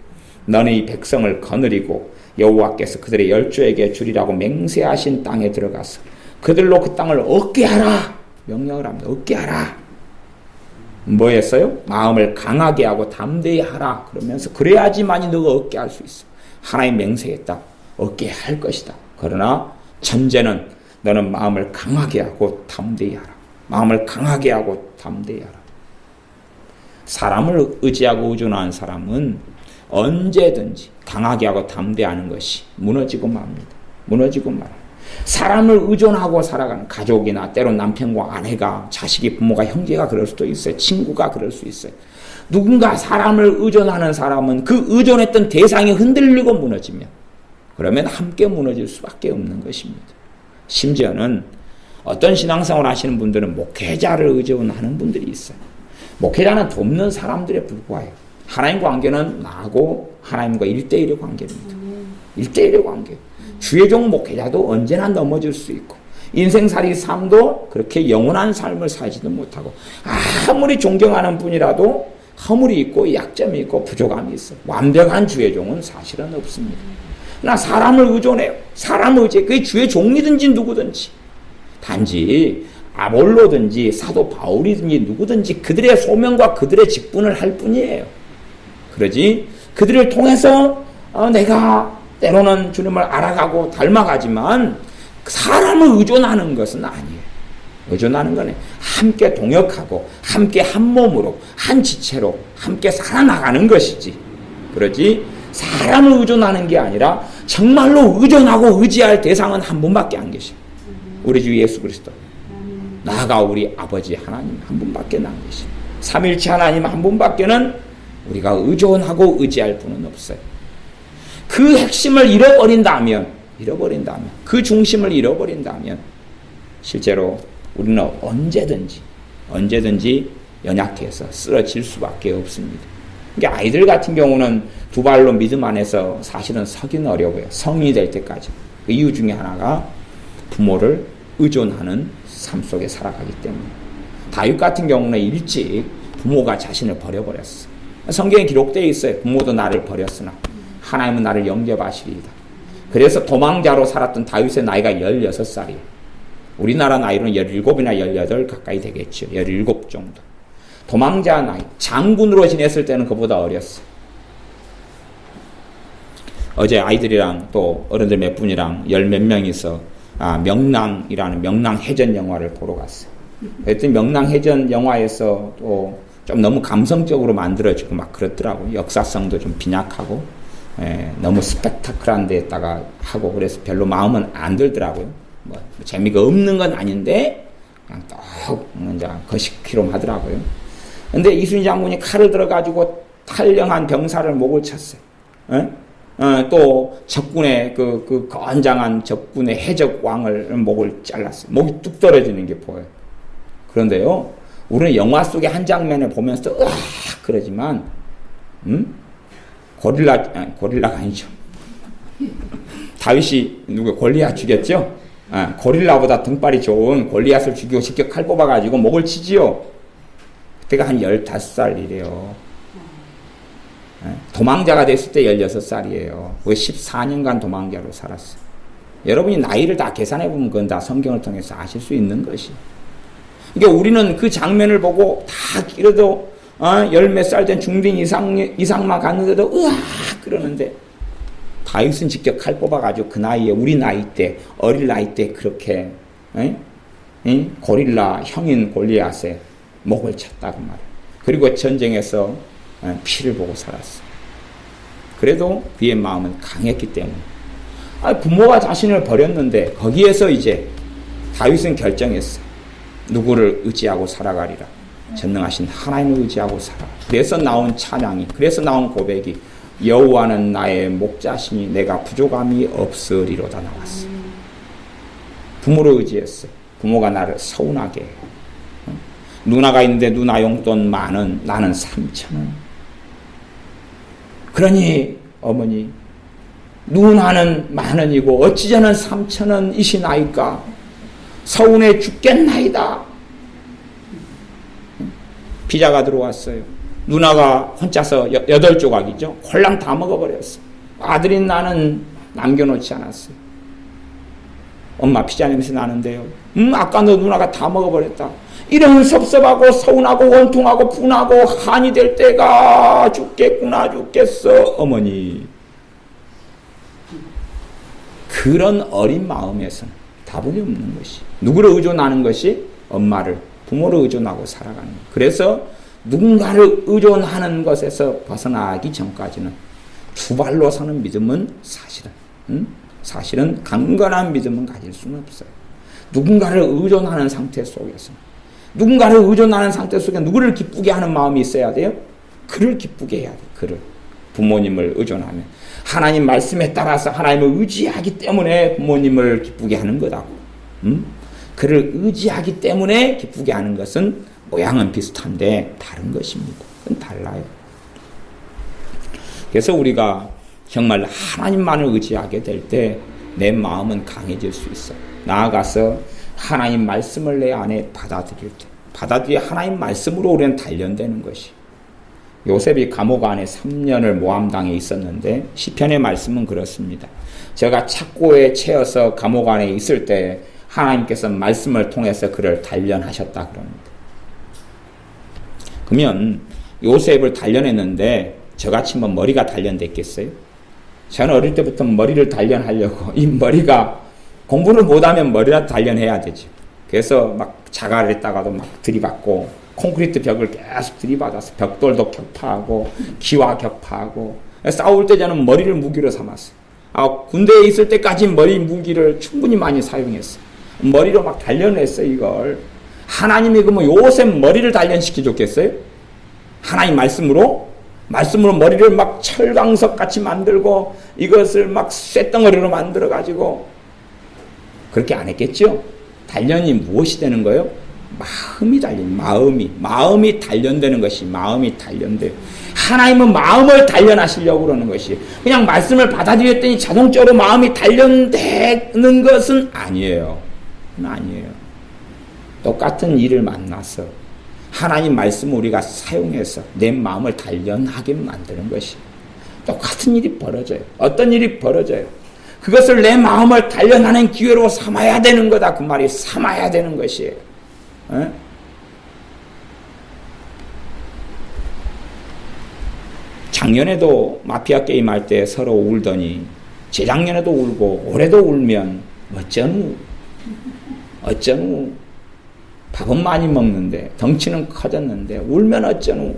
너는 이 백성을 거느리고 여호와께서 그들의 열조에게 주리라고 맹세하신 땅에 들어가서 그들로 그 땅을 얻게 하라. 명령을 합니다. 얻게 하라. 뭐였어요? 마음을 강하게 하고 담대히 하라. 그러면서 그래야지만이 너가 얻게 할 수 있어. 하나님 맹세했다. 얻게 할 것이다. 그러나 전제는 너는 마음을 강하게 하고 담대히 하라. 마음을 강하게 하고 담대히 하라. 사람을 의지하고 의존하는 사람은 언제든지 강하게 하고 담대하는 것이 무너지고 맙니다. 사람을 의존하고 살아가는 가족이나 때론 남편과 아내가, 자식이, 부모가, 형제가 그럴 수도 있어요. 친구가 그럴 수 있어요. 누군가 사람을 의존하는 사람은 그 의존했던 대상이 흔들리고 무너지면 그러면 함께 무너질 수밖에 없는 것입니다. 심지어는 어떤 신앙생활 하시는 분들은 목회자를 의존하는 분들이 있어요. 목회자는 돕는 사람들에 불과해요. 하나님 관계는 나하고 하나님과 1대1의 관계입니다. 1대1의 관계. 주의 종 목회자도 언제나 넘어질 수 있고 인생살이 삶도 그렇게 영원한 삶을 살지도 못하고 아무리 존경하는 분이라도 허물이 있고 약점이 있고 부족함이 있어. 완벽한 주의 종은 사실은 없습니다. 나 사람을 의존해요. 사람을 의지해. 그게 주의 종이든지 누구든지. 단지 아볼로든지 사도 바울이든지 누구든지 그들의 소명과 그들의 직분을 할 뿐이에요. 그러지 그들을 통해서 내가 때로는 주님을 알아가고 닮아가지만 사람을 의존하는 것은 아니에요. 의존하는 거는 함께 동역하고 함께 한 몸으로 한 지체로 함께 살아나가는 것이지. 그러지 사람을 의존하는 게 아니라 정말로 의존하고 의지할 대상은 한 분밖에 안 계셔. 우리 주 예수 그리스도. 나아가 우리 아버지 하나님 한 분밖에 안 계셔. 삼일체 하나님 한 분밖에는 우리가 의존하고 의지할 분은 없어요. 그 핵심을 잃어버린다면 그 중심을 잃어버린다면 실제로 우리는 언제든지 연약해서 쓰러질 수밖에 없습니다. 그러니까 아이들 같은 경우는 두 발로 믿음 안에서 사실은 서기는 어려워요. 성인이 될 때까지. 그 이유 중에 하나가 부모를 의존하는 삶 속에 살아가기 때문에. 다윗 같은 경우는 일찍 부모가 자신을 버려버렸어. 성경에 기록되어 있어요. 부모도 나를 버렸으나 하나님은 나를 영접하시리이다. 그래서 도망자로 살았던 다윗의 나이가 16살이에요. 우리나라 나이로는 17이나 18 가까이 되겠죠. 17 정도. 도망자 나이. 장군으로 지냈을 때는 그보다 어렸어. 어제 아이들이랑 또 어른들 몇 분이랑 몇 명이서 명랑이라는 명랑해전 영화를 보러 갔어요. 그랬더니 명랑해전 영화에서 또 좀 너무 감성적으로 만들어지고 막 그렇더라고요. 역사성도 좀 빈약하고 너무 스펙타클한 데다가 하고 그래서 별로 마음은 안 들더라고요. 뭐 재미가 없는 건 아닌데 그냥 또 이제 거시기로 하더라고요. 근데 이순신 장군이 칼을 들어가지고 탈영한 병사를 목을 쳤어요. 또 적군의 그 건장한 적군의 해적왕을 목을 잘랐어요. 목이 뚝 떨어지는 게 보여요. 그런데요, 우리는 영화 속의 한 장면을 보면서 으악 그러지만 고릴라가 아니죠. 다윗이 골리앗 죽였죠? 고릴라보다 등발이 좋은 골리앗을 죽이고 직접 칼 뽑아가지고 목을 치지요. 그때가 한 15살이래요. 도망자가 됐을 때 16살이에요. 그 14년간 도망자로 살았어요. 여러분이 나이를 다 계산해보면 그건 다 성경을 통해서 아실 수 있는 것이. 그러니까 우리는 그 장면을 보고 다 그래도 열 몇 살 된 중딩 이상만 갔는데도 으악 그러는데 다윗은 직접 칼 뽑아가지고 그 나이에 우리 나이 때 어릴 나이 때 그렇게 고릴라 형인 골리앗의 목을 쳤다고 말이에요. 그리고 전쟁에서 피를 보고 살았어요. 그래도 그의 마음은 강했기 때문에. 부모가 자신을 버렸는데 거기에서 이제 다윗은 결정했어요. 누구를 의지하고 살아가리라. 전능하신 하나님을 의지하고 살아. 그래서 나온 찬양이, 그래서 나온 고백이 여호와는 나의 목자시니 내가 부족함이 없으리로다 나왔어요. 부모를 의지했어요. 부모가 나를 서운하게 해요. 누나가 있는데 누나 용돈 만원, 나는 3,000원. 그러니 어머니, 누나는 만원이고 어찌 저는 3,000원이시나이까? 서운해 죽겠나이다. 비자가 들어왔어요. 누나가 혼자서 8조각이죠. 홀랑 다 먹어버렸어. 아들인 나는 남겨놓지 않았어요. 엄마 피자 냄새 나는데요. 아까 너 누나가 다 먹어버렸다. 이런 섭섭하고 서운하고 원통하고 분하고 한이 될 때가 죽겠구나 죽겠어 어머니. 그런 어린 마음에서는 다분히 없는 것이, 누구를 의존하는 것이 엄마를, 부모를 의존하고 살아가는 거예요. 그래서 누군가를 의존하는 것에서 벗어나기 전까지는 두 발로 서는 믿음은 사실은 강건한 믿음은 가질 수는 없어요. 누군가를 의존하는 상태 속에서, 누군가를 의존하는 상태 속에 누구를 기쁘게 하는 마음이 있어야 돼요? 그를 기쁘게 해야 돼요. 그를. 부모님을 의존하면 하나님 말씀에 따라서 하나님을 의지하기 때문에 부모님을 기쁘게 하는 거다고. 그를 의지하기 때문에 기쁘게 하는 것은 모양은 비슷한데 다른 것입니다. 그건 달라요. 그래서 우리가 정말 하나님만을 의지하게 될 때 내 마음은 강해질 수 있어요. 나아가서 하나님 말씀을 내 안에 받아들여 하나님 말씀으로 우리는 단련되는 것이. 요셉이 감옥 안에 3년을 모함당해 있었는데 시편의 말씀은 그렇습니다. 제가 착고에 채여서 감옥 안에 있을 때 하나님께서 말씀을 통해서 그를 단련하셨다 그럽니다. 그러면 요셉을 단련했는데 저같이 뭐 머리가 단련됐겠어요? 저는 어릴 때부터 머리를 단련하려고, 이 머리가 공부를 못하면 머리라도 단련해야 되죠. 그래서 막 자갈을 했다가도 막 들이받고 콘크리트 벽을 계속 들이받아서 벽돌도 격파하고 기와 격파하고 싸울 때 저는 머리를 무기로 삼았어요. 군대에 있을 때까지 머리 무기를 충분히 많이 사용했어요. 머리로 막 단련했어요. 이걸 하나님이 그러면 요셉 머리를 단련시켜 줬겠어요? 하나님 말씀으로 머리를 막 철강석 같이 만들고 이것을 막 쇳덩어리로 만들어 가지고 그렇게 안 했겠죠? 단련이 무엇이 되는 거예요? 마음이 단련, 마음이 단련되는 것이, 마음이 단련돼요. 하나님은 마음을 단련하시려고 그러는 것이, 그냥 말씀을 받아들였더니 자동적으로 마음이 단련되는 것은 아니에요. 아니에요. 똑같은 일을 만나서 하나님 말씀을 우리가 사용해서 내 마음을 단련하게 만드는 것이 똑같은 일이 벌어져요. 어떤 일이 벌어져요? 그것을 내 마음을 단련하는 기회로 삼아야 되는 거다. 그 말이 삼아야 되는 것이에요. 에? 작년에도 마피아 게임 할 때 서로 울더니 재작년에도 울고 올해도 울면 어쩌누 밥은 많이 먹는데 덩치는 커졌는데 울면 어쩌누.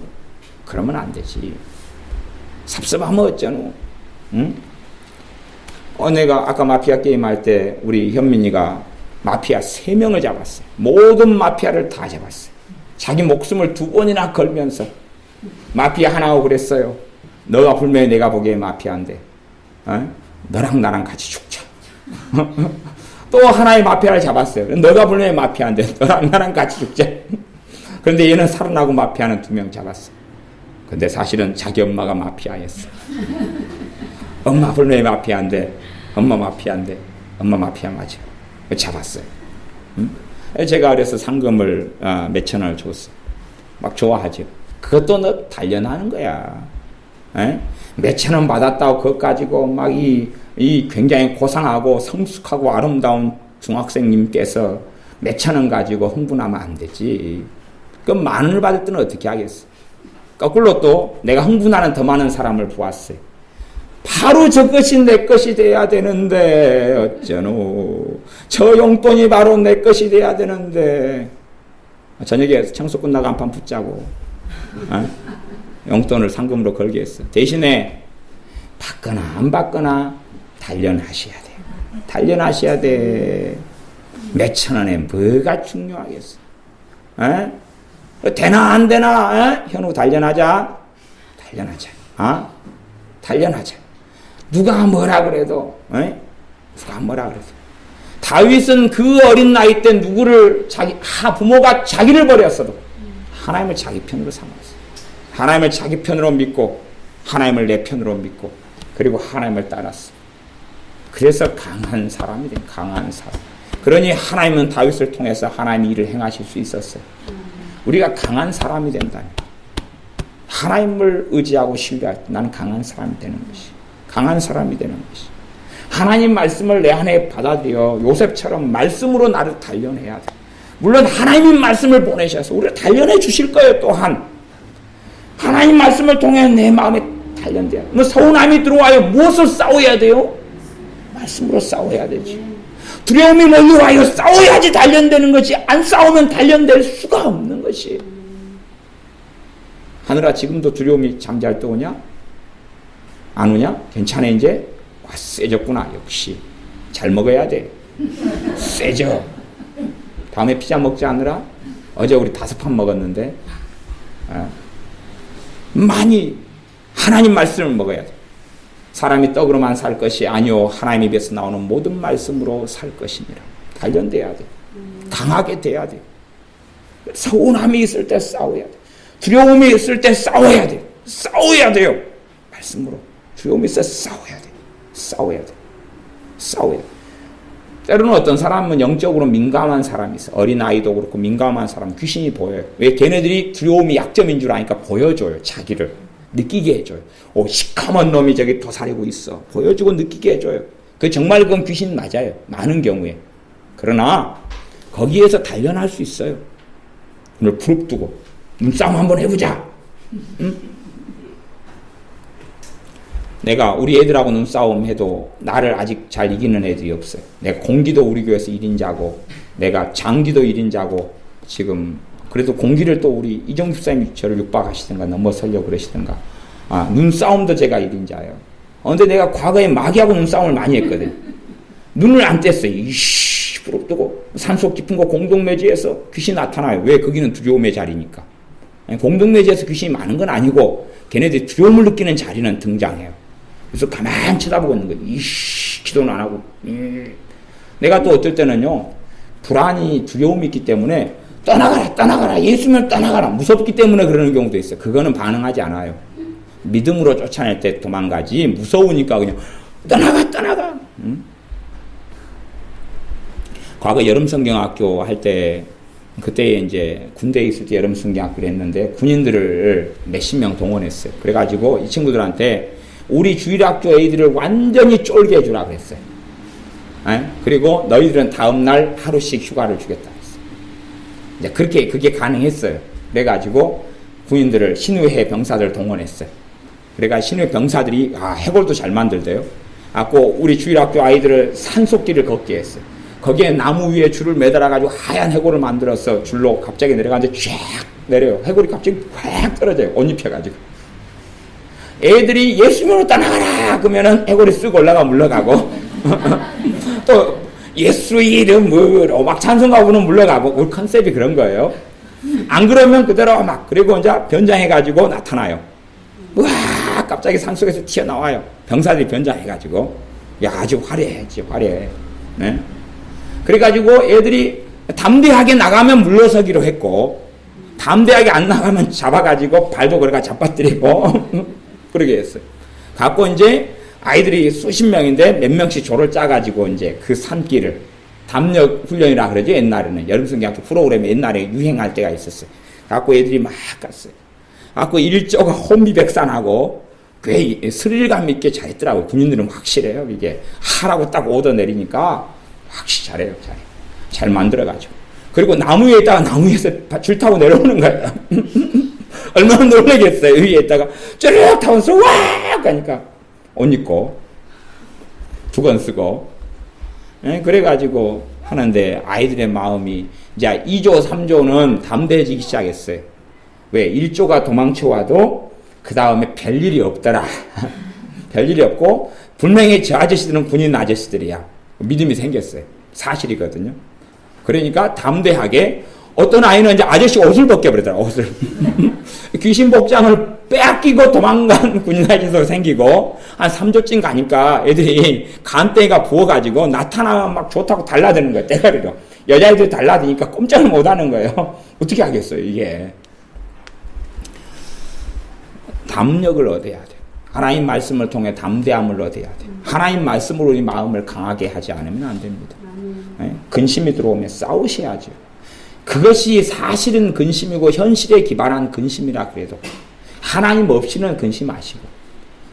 그러면 안 되지. 섭섭하면 어쩌누. 응? 내가 아까 마피아 게임 할 때 우리 현민이가 마피아 3명을 잡았어요. 모든 마피아를 다 잡았어요. 자기 목숨을 2번이나 걸면서 마피아 하나하고 그랬어요. 너가 분명히 내가 보기에 마피아인데 너랑 나랑 같이 죽자. 또 하나의 마피아를 잡았어요. 너가 분명히 마피아인데 너랑 나랑 같이 죽자. 그런데 얘는 살아나고 마피아는 2명 잡았어. 근데 사실은 자기 엄마가 마피아였어. 엄마 분명히 마피아인데 엄마 마피아 맞아. 잡았어요. 제가 그래서 상금을 몇천 원을 줬어요. 막 좋아하죠. 그것도 너 단련하는 거야. 몇천 원 받았다고 그것 가지고 막 이 굉장히 고상하고 성숙하고 아름다운 중학생님께서 몇천 원 가지고 흥분하면 안 되지. 그럼 만 원을 받을 때는 어떻게 하겠어? 거꾸로 또 내가 흥분하는 더 많은 사람을 보았어요. 바로 저것이 내 것이 돼야 되는데 어쩌노. 저 용돈이 바로 내 것이 돼야 되는데 저녁에 청소 끝나고 한판 붙자고 용돈을 상금으로 걸게 했어. 대신에 받거나 안 받거나 단련하셔야 돼. 단련하셔야 돼. 몇천 원에 뭐가 중요하겠어. 되나 안 되나? 현우 단련하자. 단련하자. 누가 뭐라 그래도 다윗은 그 어린 나이 때 누구를 부모가 자기를 버렸어도 하나님을 자기 편으로 삼았어. 하나님을 자기 편으로 믿고 하나님을 내 편으로 믿고 그리고 하나님을 따랐어. 그래서 강한 사람이 된 강한 사람. 그러니 하나님은 다윗을 통해서 하나님의 일을 행하실 수 있었어요. 우리가 강한 사람이 된다니. 하나님을 의지하고 신뢰할 때 나는 강한 사람이 되는 것이. 강한 사람이 되는 것이. 하나님 말씀을 내 안에 받아들여 요셉처럼 말씀으로 나를 단련해야 돼. 물론 하나님이 말씀을 보내셔서 우리를 단련해 주실 거예요. 또한 하나님 말씀을 통해 내 마음에 단련돼야 돼. 서운함이 들어와요. 무엇을 싸워야 돼요? 말씀으로 싸워야 되지. 두려움이 몰려와요. 싸워야지 단련되는 것이. 안 싸우면 단련될 수가 없는 것이. 하늘아, 지금도 두려움이 잠잘 때 오냐? 안 오냐? 괜찮아 이제? 와, 세졌구나. 역시 잘 먹어야 돼. 세져. 다음에 피자 먹지 않으라? 어제 우리 5판 먹었는데 많이 하나님 말씀을 먹어야 돼. 사람이 떡으로만 살 것이 아니요 하나님 입에서 나오는 모든 말씀으로 살 것이니라. 단련돼야 돼. 강하게 돼야 돼. 서운함이 있을 때 싸워야 돼. 두려움이 있을 때 싸워야 돼. 싸워야 돼요. 말씀으로. 두려움이 있을 때 싸워야 돼. 때로는 어떤 사람은 영적으로 민감한 사람이 있어. 어린아이도 그렇고 민감한 사람 귀신이 보여요. 왜? 걔네들이 두려움이 약점인 줄 아니까 보여줘요. 자기를. 느끼게 해줘요. 시커먼 놈이 저기 도사리고 있어. 보여주고 느끼게 해줘요. 정말 그건 귀신 맞아요. 많은 경우에. 그러나 거기에서 단련할 수 있어요. 오늘 부릅뜨고 눈싸움 한번 해보자. 응? 내가 우리 애들하고 눈싸움 해도 나를 아직 잘 이기는 애들이 없어요. 내가 공기도 우리 교회에서 1인자고 내가 장기도 1인자고 지금 그래도 공기를 또 우리 이정수 집사님이 저를 육박하시든가 넘어서려고 그러시든가 눈싸움도 제가 1인자예요. 근데 내가 과거에 마귀하고 눈싸움을 많이 했거든. 눈을 안 뗐어요. 이씨 부릅뜨고 산속 깊은 곳 공동묘지에서 귀신이 나타나요. 왜? 거기는 두려움의 자리니까. 공동묘지에서 귀신이 많은 건 아니고 걔네들이 두려움을 느끼는 자리는 등장해요. 그래서 가만히 쳐다보고 있는 거예요. 이씨 기도는 안 하고. 내가 또 어떨 때는요. 불안이 두려움이 있기 때문에 떠나가라 예수면 떠나가라 무섭기 때문에 그러는 경우도 있어요. 그거는 반응하지 않아요. 믿음으로 쫓아낼 때 도망가지 무서우니까 그냥 떠나가. 과거 여름성경학교 할 때 그때 이제 군대에 있을 때 여름성경학교를 했는데 군인들을 몇십 명 동원했어요. 그래가지고 이 친구들한테 우리 주일학교 애들을 완전히 쫄게 해주라 그랬어요. 그리고 너희들은 다음날 하루씩 휴가를 주겠다 그랬어요. 이제 그게 가능했어요. 그래가지고 군인들을 신의회 병사들 동원했어요. 그래가 신의회 병사들이 해골도 잘 만들대요. 우리 주일학교 아이들을 산속길을 걷게 했어요. 거기에 나무 위에 줄을 매달아가지고 하얀 해골을 만들어서 줄로 갑자기 내려가는데 쫙 내려요. 해골이 갑자기 확 떨어져요. 옷 입혀가지고. 애들이 예수님으로 떠나가라! 그러면은 해골이 쓱 올라가 물러가고 또 예수 이름으로 막 찬송가고는 물러가고 우리 컨셉이 그런 거예요. 안 그러면 그대로 막 그리고 이제 변장해가지고 나타나요. 우와! 갑자기 산속에서 튀어나와요. 병사들이 변장해가지고. 야, 아주 화려해. 네? 그래가지고 애들이 담대하게 나가면 물러서기로 했고 담대하게 안 나가면 잡아가지고 발도 그래가 잡아뜨리고 그러게 했어요. 갖고 이제 아이들이 수십 명인데 몇 명씩 조를 짜가지고 이제 그 산길을 담력 훈련이라 그러죠. 옛날에는 여름성경학교 프로그램에 옛날에 유행할 때가 있었어요. 갖고 애들이 막 갔어요. 갖고 일조가 혼비백산하고 꽤 스릴감 있게 잘했더라고요. 군인들은 확실해요. 이게 하라고 딱 오더 내리니까 확실히 잘해요. 잘 만들어가지고. 그리고 나무 위에다가 나무에서 줄 타고 내려오는 거예요. 얼마나 놀라겠어요. 위에다가 쭈르륵 타면서 와! 가니까 옷 입고 두건 쓰고 그래가지고 하는데 아이들의 마음이 이제 2조 3조는 담대해지기 시작했어요. 왜? 1조가 도망쳐와도 그 다음에 별일이 없더라. 별일이 없고 분명히 저 아저씨들은 군인 아저씨들이야. 믿음이 생겼어요. 사실이거든요. 그러니까 담대하게 어떤 아이는 이제 아저씨 옷을 벗겨버리더라. 옷을. 귀신 복장을 빼앗기고 도망간 군인 아저씨도 생기고 한 3조쯤 가니까 애들이 간땡이가 부어가지고 나타나면 막 좋다고 달라드는 거예요. 떼거리로. 여자애들이 달라드니까 꼼짝을 못하는 거예요. 어떻게 하겠어요 이게. 담력을 얻어야 돼. 하나님 말씀을 통해 담대함을 얻어야 돼. 하나님 말씀으로 우리 마음을 강하게 하지 않으면 안 됩니다. 근심이 들어오면 싸우셔야죠. 그것이 사실은 근심이고 현실에 기반한 근심이라 그래도 하나님 없이는 근심하시고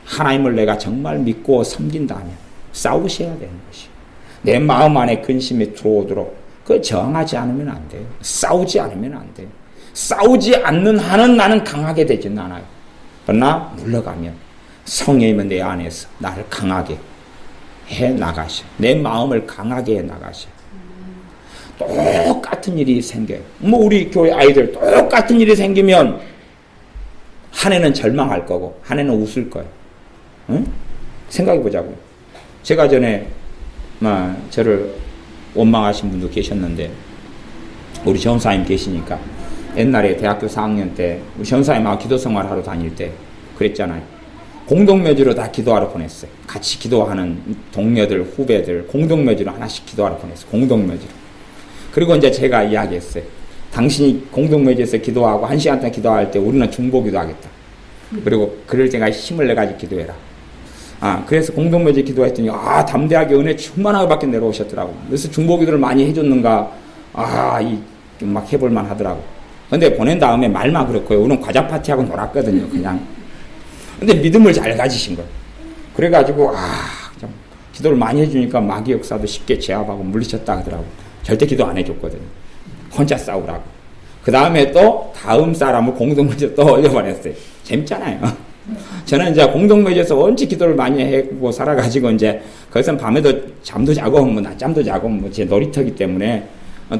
하나님을 내가 정말 믿고 섬긴다면 싸우셔야 되는 것이에요. 내 마음 안에 근심이 들어오도록 그 저항하지 않으면 안 돼요. 싸우지 않으면 안 돼요. 싸우지 않는 한은 나는 강하게 되지는 않아요. 그러나 물러가면 성령님은 내 안에서 나를 강하게 해 나가셔. 내 마음을 강하게 해 나가셔. 똑같은 일이 생겨요. 뭐 우리 교회 아이들 똑같은 일이 생기면 한 해는 절망할 거고 한 해는 웃을 거예요. 응? 생각해 보자고요. 제가 전에 저를 원망하신 분도 계셨는데 우리 전사님 계시니까 옛날에 대학교 4학년 때 우리 전사님하고 기도 생활하러 다닐 때 그랬잖아요. 공동묘지로 다 기도하러 보냈어요. 같이 기도하는 동료들, 후배들 공동묘지로 하나씩 기도하러 보냈어요. 공동묘지로. 그리고 이제 제가 이야기했어요. 당신이 공동묘지에서 기도하고 1시간 동안 기도할 때 우리는 중보기도 하겠다. 그리고 그럴 때가 힘을 내가지고 기도해라. 그래서 공동묘지 기도했더니 담대하게 은혜 충만하게 밖에 내려오셨더라고. 그래서 중보기도를 많이 해줬는가 좀 막 해볼만 하더라고. 근데 보낸 다음에 말만 그렇고요. 우리는 과자 파티하고 놀았거든요. 그냥. 근데 믿음을 잘 가지신 거예요. 그래가지고 좀 기도를 많이 해주니까 마귀 역사도 쉽게 제압하고 물리쳤다 하더라고. 절대 기도 안 해줬거든요. 혼자 싸우라고. 그 다음에 또 다음 사람을 공동묘지에 또 올려보냈어요. 재밌잖아요. 저는 이제 공동묘지에서 원체 기도를 많이 하고 살아가지고 이제 거기서 밤에도 잠도 자고 낮잠도 자고 제 놀이터기 때문에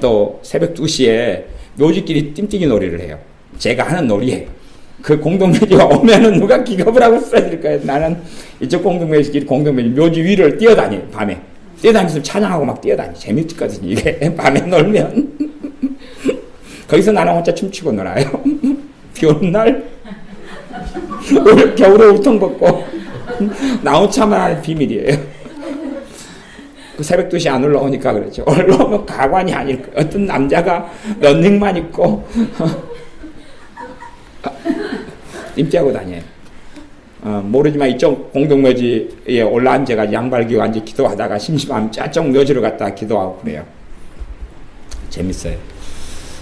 또 새벽 2시에 묘지끼리 띵뛰기 놀이를 해요. 제가 하는 놀이에요. 그 공동묘지가 오면은 누가 기겁을 하고 쓰러질 거예요. 나는 이쪽 공동묘지끼리 묘지 위를 뛰어다녀요. 밤에. 뛰어다니면서 찬양하고 막 뛰어다니. 재밌거든요. 이게 밤에 놀면. 거기서 나는 혼자 춤추고 놀아요. 비 오는 날. 겨울에 우통 벗고. 나 혼자만 하는 비밀이에요. 그 새벽 2시 안 올라오니까 그렇죠. 올라오면 가관이 아닐 거예요. 어떤 남자가 런닝만 입고 임자고 다녀요. 모르지만 이쪽 공동묘지에 올라앉아가 양발 끼고 앉아 기도하다가 심심하면 저쪽 묘지로 갔다 기도하고 그래요. 재밌어요.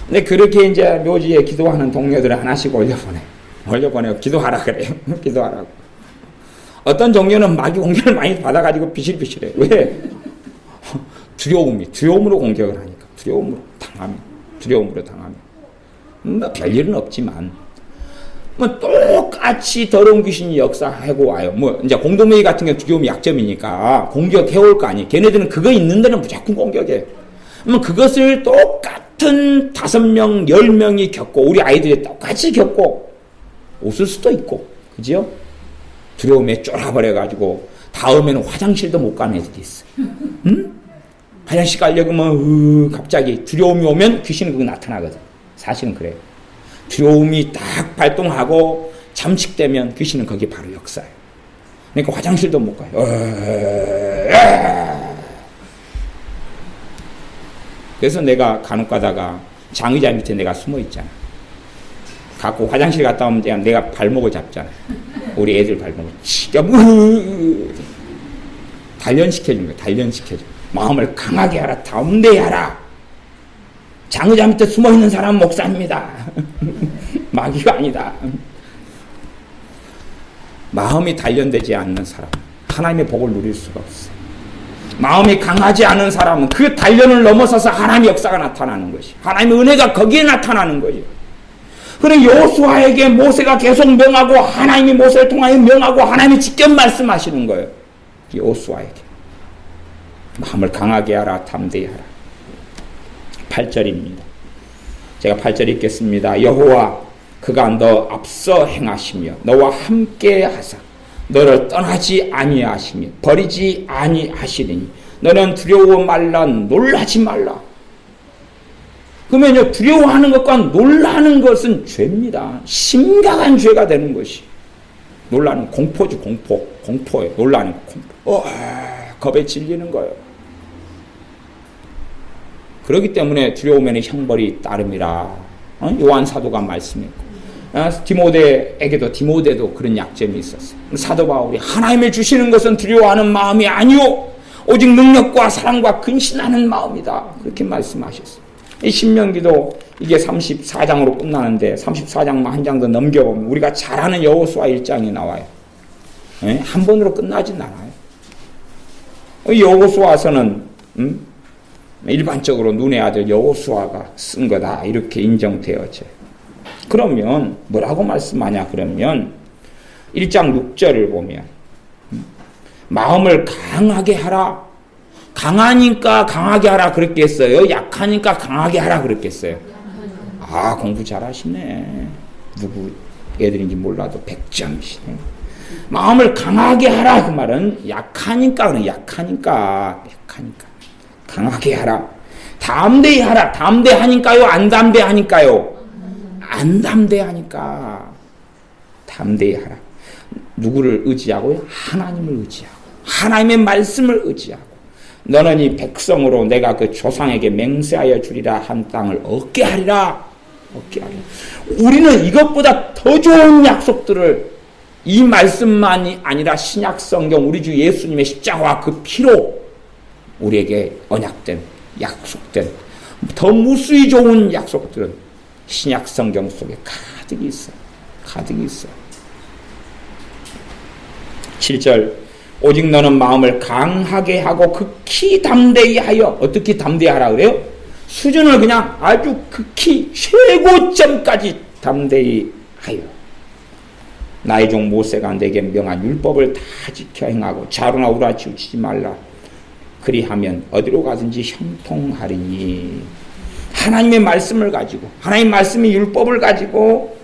근데 그렇게 이제 묘지에 기도하는 동료들을 하나씩 올려보내요. 기도하라 그래요. 기도하라고. 어떤 종류는 마귀 공격을 많이 받아가지고 비실비실해요. 왜? 두려움으로 공격을 하니까. 두려움으로 당하면. 별일은 없지만. 똑같이 더러운 귀신이 역사하고 와요. 이제 공동묘지 같은 경우 두려움이 약점이니까 공격해올 거 아니에요. 걔네들은 그거 있는 데는 무조건 공격해. 그것을 똑같은 5명, 10명이 겪고, 우리 아이들이 똑같이 겪고, 웃을 수도 있고, 그죠? 두려움에 쫄아버려가지고, 다음에는 화장실도 못 가는 애들이 있어. 응? 화장실 가려고 갑자기 두려움이 오면 귀신은 그거 나타나거든. 사실은 그래요. 두려움이 딱 발동하고 잠식되면 귀신은 거기 바로 역사해요. 그러니까 화장실도 못 가요. 그래서 내가 간혹 가다가 장의자 밑에 내가 숨어 있잖아. 갖고 화장실 갔다 오면 내가 발목을 잡잖아. 우리 애들 발목을 단련시켜주는 거야. 단련시켜줘. 마음을 강하게 하라. 담대하라. 장의자 밑에 숨어있는 사람은 목사입니다. 마귀가 아니다. 마음이 단련되지 않는 사람 하나님의 복을 누릴 수가 없어요. 마음이 강하지 않은 사람은 그 단련을 넘어서서 하나님의 역사가 나타나는 것이, 하나님의 은혜가 거기에 나타나는 거예요. 그래 여호수아에게 모세가 계속 명하고 하나님이 모세를 통하여 명하고 하나님이 직접 말씀하시는 거예요. 여호수아에게 마음을 강하게 하라, 담대히 하라. 8절입니다. 제가 8절 읽겠습니다. 여호와 그가 너 앞서 행하시며 너와 함께 하사 너를 떠나지 아니하시며 버리지 아니하시리니 너는 두려워 말라, 놀라지 말라. 그러면요, 두려워하는 것과 놀라는 것은 죄입니다. 심각한 죄가 되는 것이. 놀라는 공포죠, 공포예요. 놀라는 공포. 겁에 질리는 거예요. 그렇기 때문에 두려우면 형벌이 따름이라. 요한 사도가 말씀했고, 디모데도 그런 약점이 있었어요. 사도 바울이 하나님이 주시는 것은 두려워하는 마음이 아니오, 오직 능력과 사랑과 근신하는 마음이다. 그렇게 말씀하셨어요. 이 신명기도 이게 34장으로 끝나는데 34장만 한 장 더 넘겨보면 우리가 잘 아는 여호수아 1장이 나와요. 한 번으로 끝나진 않아요. 여호수아서는 일반적으로 눈의 아들 여호수아가 쓴 거다 이렇게 인정되어져요. 그러면 뭐라고 말씀하냐 그러면 1장 6절을 보면 마음을 강하게 하라. 강하니까 강하게 하라 그랬겠어요? 약하니까 강하게 하라 그랬겠어요? 공부 잘하시네. 누구 애들인지 몰라도 100점이시네. 마음을 강하게 하라 그 말은 약하니까 그래. 약하니까 강하게 하라. 담대히 하라. 담대하니까요? 안 담대하니까요? 안 담대하니까 담대히 하라. 누구를 의지하고요? 하나님을 의지하고 하나님의 말씀을 의지하고 너는 이 백성으로 내가 그 조상에게 맹세하여 주리라 한 땅을 얻게 하리라. 우리는 이것보다 더 좋은 약속들을 이 말씀만이 아니라 신약 성경 우리 주 예수님의 십자가와 그 피로 우리에게 언약된 약속된 더 무수히 좋은 약속들은 신약 성경 속에 가득이 있어요. 7절 오직 너는 마음을 강하게 하고 극히 담대히 하여. 어떻게 담대히 하라 그래요? 수준을 그냥 아주 극히 최고점까지 담대히 하여. 나의 종 모세가 내게 명한 율법을 다 지켜 행하고 자루나 우라 치우치지 말라. 그리하면 어디로 가든지 형통하리니. 하나님의 말씀을 가지고 하나님 말씀의 율법을 가지고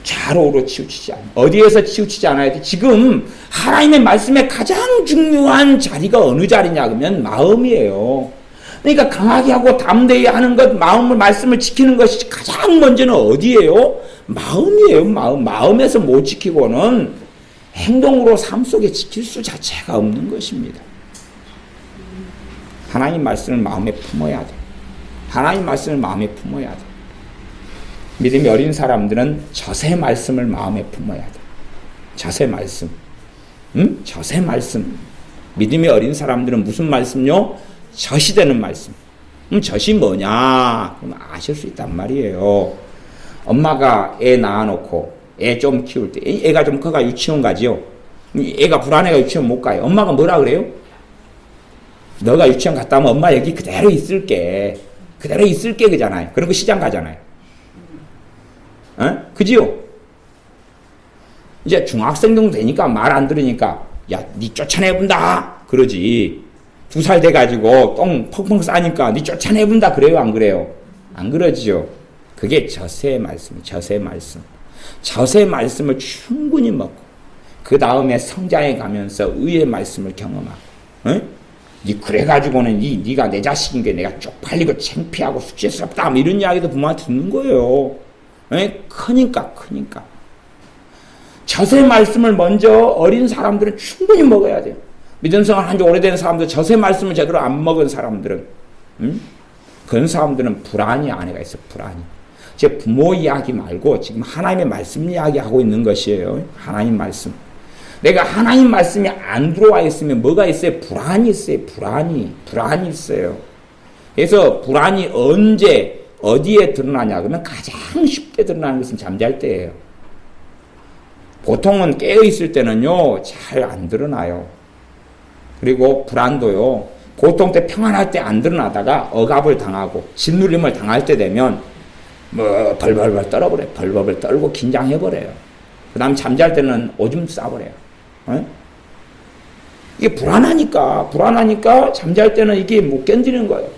좌로우로 치우치지 않아요. 어디에서 치우치지 않아야 돼? 지금 하나님의 말씀의 가장 중요한 자리가 어느 자리냐 그러면 마음이에요. 그러니까 강하게 하고 담대히 하는 것, 말씀을 지키는 것이 가장 먼저는 어디예요? 마음이에요. 마음에서 못 지키고는 행동으로 삶 속에 지킬 수 자체가 없는 것입니다. 하나님 말씀을 마음에 품어야 돼. 하나님 말씀을 마음에 품어야 돼. 믿음이 어린 사람들은 젖의 말씀을 마음에 품어야 돼. 젖의 말씀. 젖의 말씀. 믿음이 어린 사람들은 무슨 말씀요? 젖이 되는 말씀. 젖이 뭐냐? 그럼 아실 수 있단 말이에요. 엄마가 애 낳아놓고 애 좀 키울 때 애가 좀 커가 유치원 가지요. 애가 불안해가 유치원 못 가요. 엄마가 뭐라 그래요? 너가 유치원 갔다 오면 엄마 여기 그대로 있을게. 그잖아요. 그리고 시장 가잖아요. 그지요? 이제 중학생 정도 되니까 말 안 들으니까 야, 니 쫓아내본다 그러지. 2살 돼가지고 똥 펑펑 싸니까 니 쫓아내본다 그래요? 안 그래요? 안 그러지요. 그게 젖의 말씀이에요. 젖의 말씀을 충분히 먹고 그 다음에 성장해 가면서 의의 말씀을 경험하고 니 그래가지고는 니가 내 자식인 게 내가 쪽팔리고 창피하고 수치스럽다 이런 이야기도 부모한테 듣는 거예요. 크니까. 젖의 말씀을 먼저 어린 사람들은 충분히 먹어야 돼요. 믿음 생활 한지 오래된 사람들, 젖의 말씀을 제대로 안 먹은 사람들은, 그런 사람들은 불안이 안에가 있어, 불안이. 제 부모 이야기 말고 지금 하나님의 말씀 이야기하고 있는 것이에요. 하나님 말씀. 내가 하나님 말씀이 안 들어와 있으면 뭐가 있어요? 불안이 있어요. 불안이 있어요. 그래서 불안이 언제, 어디에 드러나냐 그러면 가장 쉽게 드러나는 것은 잠잘 때예요. 보통은 깨어있을 때는요 잘 안 드러나요. 그리고 불안도요 고통 때 평안할 때 안 드러나다가 억압을 당하고 짓누림을 당할 때 되면 뭐 벌벌벌 떨어버려요. 벌벌벌 떨고 긴장해버려요. 그 다음 잠잘 때는 오줌 싸버려요. 어? 이게 불안하니까 잠잘 때는 이게 못 견디는 거예요.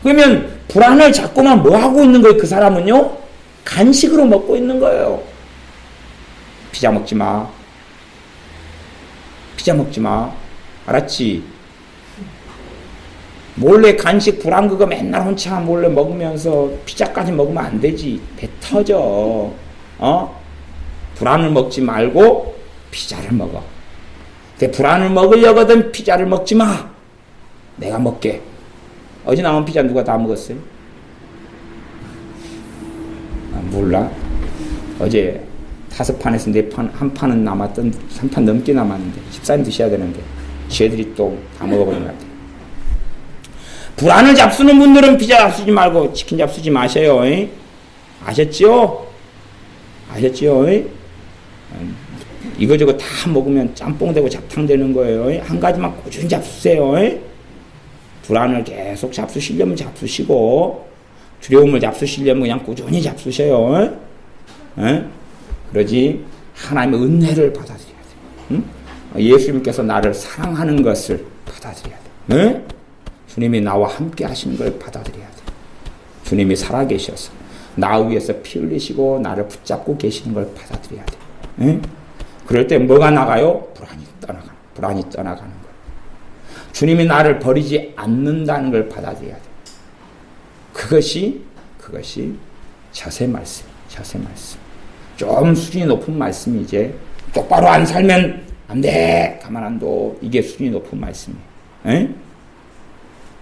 그러면 불안을 자꾸만 뭐 하고 있는 거예요? 그 사람은요? 간식으로 먹고 있는 거예요. 피자 먹지 마. 피자 먹지 마. 알았지? 몰래 간식 불안 그거 맨날 혼자 몰래 먹으면서 피자까지 먹으면 안 되지. 배 터져. 불안을 먹지 말고 피자를 먹어. 불안을 먹으려거든 피자를 먹지 마. 내가 먹게. 어제 나온 피자 누가 다 먹었어요? 몰라. 어제 5판에서 4판, 한 판은 남았던 3판 넘게 남았는데 14인 드셔야 되는데 쟤들이 또 다 먹어버린 것 같아요. 불안을 잡수는 분들은 피자 잡수지 말고 치킨 잡수지 마셔요. 아셨지요? 이거저거 다 먹으면 짬뽕 되고 잡탕 되는 거예요. 한 가지만 꾸준히 잡수세요. 불안을 계속 잡수시려면 잡수시고 두려움을 잡수시려면 그냥 꾸준히 잡수셔요. 그러지 하나님의 은혜를 받아들여야 돼요. 예수님께서 나를 사랑하는 것을 받아들여야 돼요. 주님이 나와 함께 하시는 걸 받아들여야 돼요. 주님이 살아계셔서 나 위해서 피 흘리시고 나를 붙잡고 계시는 걸 받아들여야 돼요. 그럴 때 뭐가 나가요? 불안이 떠나가는 거예요. 주님이 나를 버리지 않는다는 걸 받아들여야 돼요. 그것이 자세 말씀. 좀 수준이 높은 말씀이 이제 똑바로 안 살면 안 돼. 가만 안 둬. 이게 수준이 높은 말씀이에요.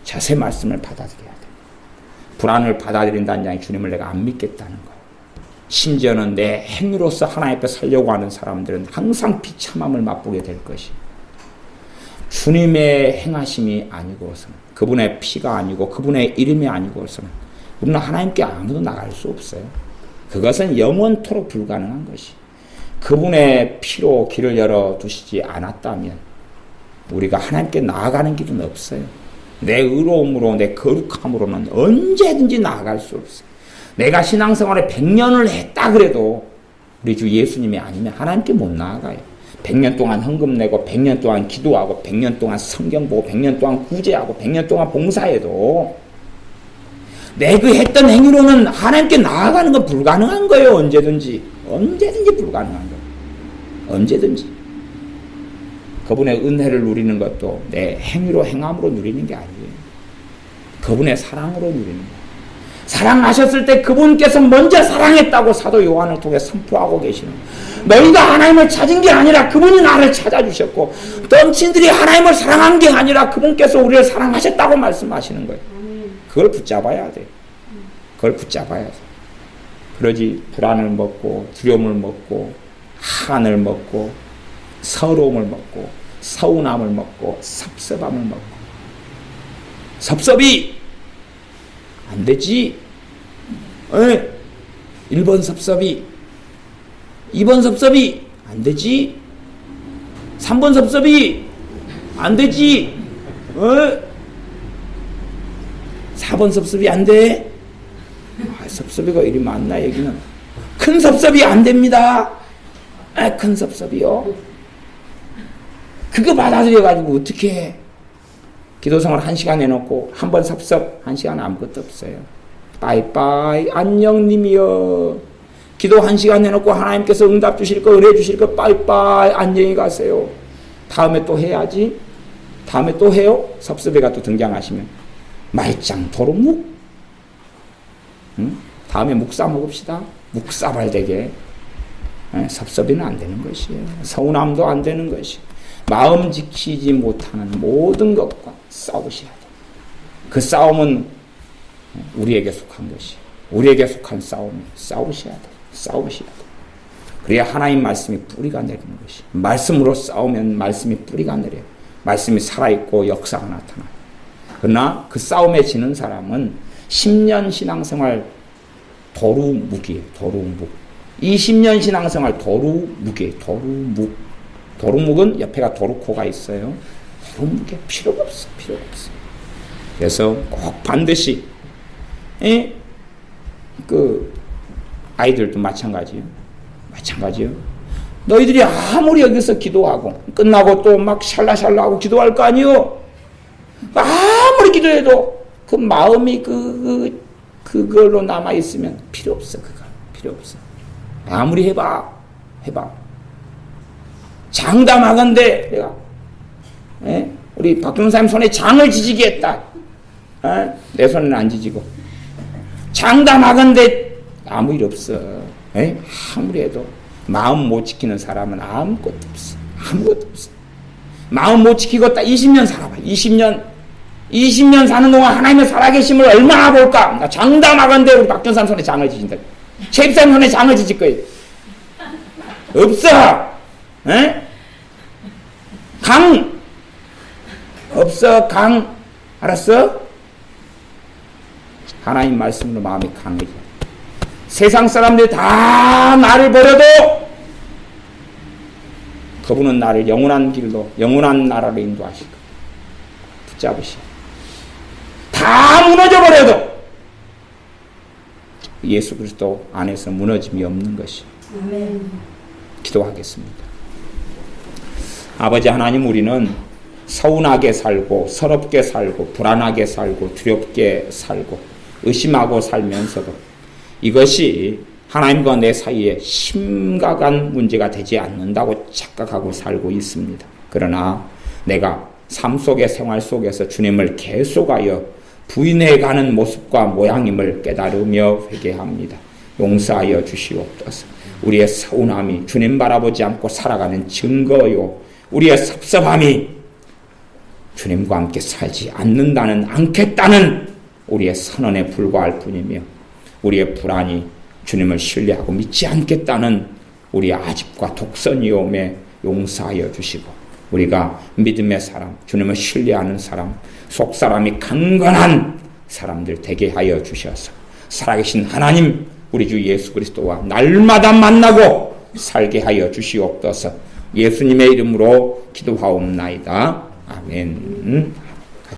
자세 말씀을 받아들여야 돼. 불안을 받아들인다는 양이 주님을 내가 안 믿겠다는 거예요. 심지어는 내 행위로서 하나님 앞에 살려고 하는 사람들은 항상 비참함을 맛보게 될 것이. 주님의 행하심이 아니고서는 그분의 피가 아니고 그분의 이름이 아니고서는 우리는 하나님께 아무도 나갈 수 없어요. 그것은 영원토록 불가능한 것이. 그분의 피로 길을 열어두시지 않았다면 우리가 하나님께 나아가는 길은 없어요. 내 의로움으로 내 거룩함으로는 언제든지 나아갈 수 없어요. 내가 신앙생활에 100년을 했다 그래도 우리 주 예수님이 아니면 하나님께 못 나아가요. 100년 동안 헌금 내고 100년 동안 기도하고 100년 동안 성경 보고 100년 동안 구제하고 100년 동안 봉사해도 내 그 했던 행위로는 하나님께 나아가는 건 불가능한 거예요. 언제든지 불가능한 거예요. 언제든지. 그분의 은혜를 누리는 것도 내 행위로 행함으로 누리는 게 아니에요. 그분의 사랑으로 누리는 거예요. 사랑하셨을 때 그분께서 먼저 사랑했다고 사도 요한을 통해 선포하고 계시는 거예요. 너희가 하나님을 찾은 게 아니라 그분이 나를 찾아주셨고 던친들이 하나님을 사랑한 게 아니라 그분께서 우리를 사랑하셨다고 말씀하시는 거예요. 그걸 붙잡아야 돼. 그러지 불안을 먹고 두려움을 먹고 한을 먹고 서러움을 먹고 서운함을 먹고 섭섭함을 먹고 섭섭이 안 되지. 1번 섭섭이 2번 섭섭이 안 되지. 3번 섭섭이 안 되지. 4번 섭섭이 안 돼. 섭섭이가 이리 많나 여기는. 큰 섭섭이 안 됩니다. 큰 섭섭이요. 그거 받아들여가지고 어떻게 해. 기도생활 1시간 해놓고 한 번 섭섭 1시간 아무것도 없어요. 빠이빠이 안녕님이여. 기도 1시간 해놓고 하나님께서 응답 주실 거 은혜 주실 거 빠이빠이 안녕히 가세요. 다음에 또 해야지. 다음에 또 해요. 섭섭이가 또 등장하시면 말짱 도루묵. 다음에 묵사 먹읍시다. 묵사발되게. 섭섭이는 안 되는 것이에요. 서운함도 안 되는 것이. 마음 지키지 못하는 모든 것과 싸우셔야 돼요. 그 싸움은 우리에게 속한 것이. 우리에게 속한 싸움은 싸우셔야 돼요. 그래야 하나님 말씀이 뿌리가 내리는 것이. 말씀으로 싸우면 말씀이 뿌리가 내려요. 말씀이 살아있고 역사가 나타나요. 그러나 그 싸움에 지는 사람은 10년 신앙생활 도루묵이에요. 도루묵. 20년 신앙생활 도루묵이에요. 도루묵. 도루묵은 옆에가 도루코가 있어요. 도루묵에 필요가 없어. 그래서 꼭 반드시 아이들도 마찬가지예요. 마찬가지예요. 너희들이 아무리 여기서 기도하고 끝나고 또 막 샬라샬라하고 기도할 거 아니요. 아무리 기도해도 그 마음이 그걸로 남아 있으면 필요 없어. 그거 필요 없어. 아무리 해봐. 장담하건대 내가 우리 박종사님 손에 장을 지지게 했다. 내 손은 안 지지고 장담하건대 아무 일 없어. 아무리 해도 마음 못 지키는 사람은 아무것도 없어. 아무것도 없어. 마음 못 지키고 딱 20년 살아봐. 20년 사는 동안 하나님의 살아계심을 얼마나 볼까? 나 장담하건대 우리 박종사님 손에 장을 지진다. 최입사님 손에 장을 지질 거예요. 없어. 강 없어. 강 알았어? 하나님 말씀으로 마음이 강해져. 세상 사람들이 다 나를 버려도 그분은 나를 영원한 길로 영원한 나라로 인도하실 거예요. 붙잡으시오. 다 무너져 버려도 예수 그리스도 안에서 무너짐이 없는 것이. 아멘. 기도하겠습니다. 아버지 하나님, 우리는 서운하게 살고 서럽게 살고 불안하게 살고 두렵게 살고 의심하고 살면서도 이것이 하나님과 내 사이에 심각한 문제가 되지 않는다고 착각하고 살고 있습니다. 그러나 내가 삶 속의 생활 속에서 주님을 계속하여 부인해가는 모습과 모양임을 깨달으며 회개합니다. 용서하여 주시옵소서. 우리의 서운함이 주님 바라보지 않고 살아가는 증거요, 우리의 섭섭함이 주님과 함께 살지 않겠다는 우리의 선언에 불과할 뿐이며, 우리의 불안이 주님을 신뢰하고 믿지 않겠다는 우리의 아집과 독선이오매 용서하여 주시고, 우리가 믿음의 사람, 주님을 신뢰하는 사람, 속사람이 강건한 사람들 되게 하여 주셔서 살아계신 하나님, 우리 주 예수 그리스도와 날마다 만나고 살게 하여 주시옵소서. 예수님의 이름으로 기도하옵나이다. 아멘.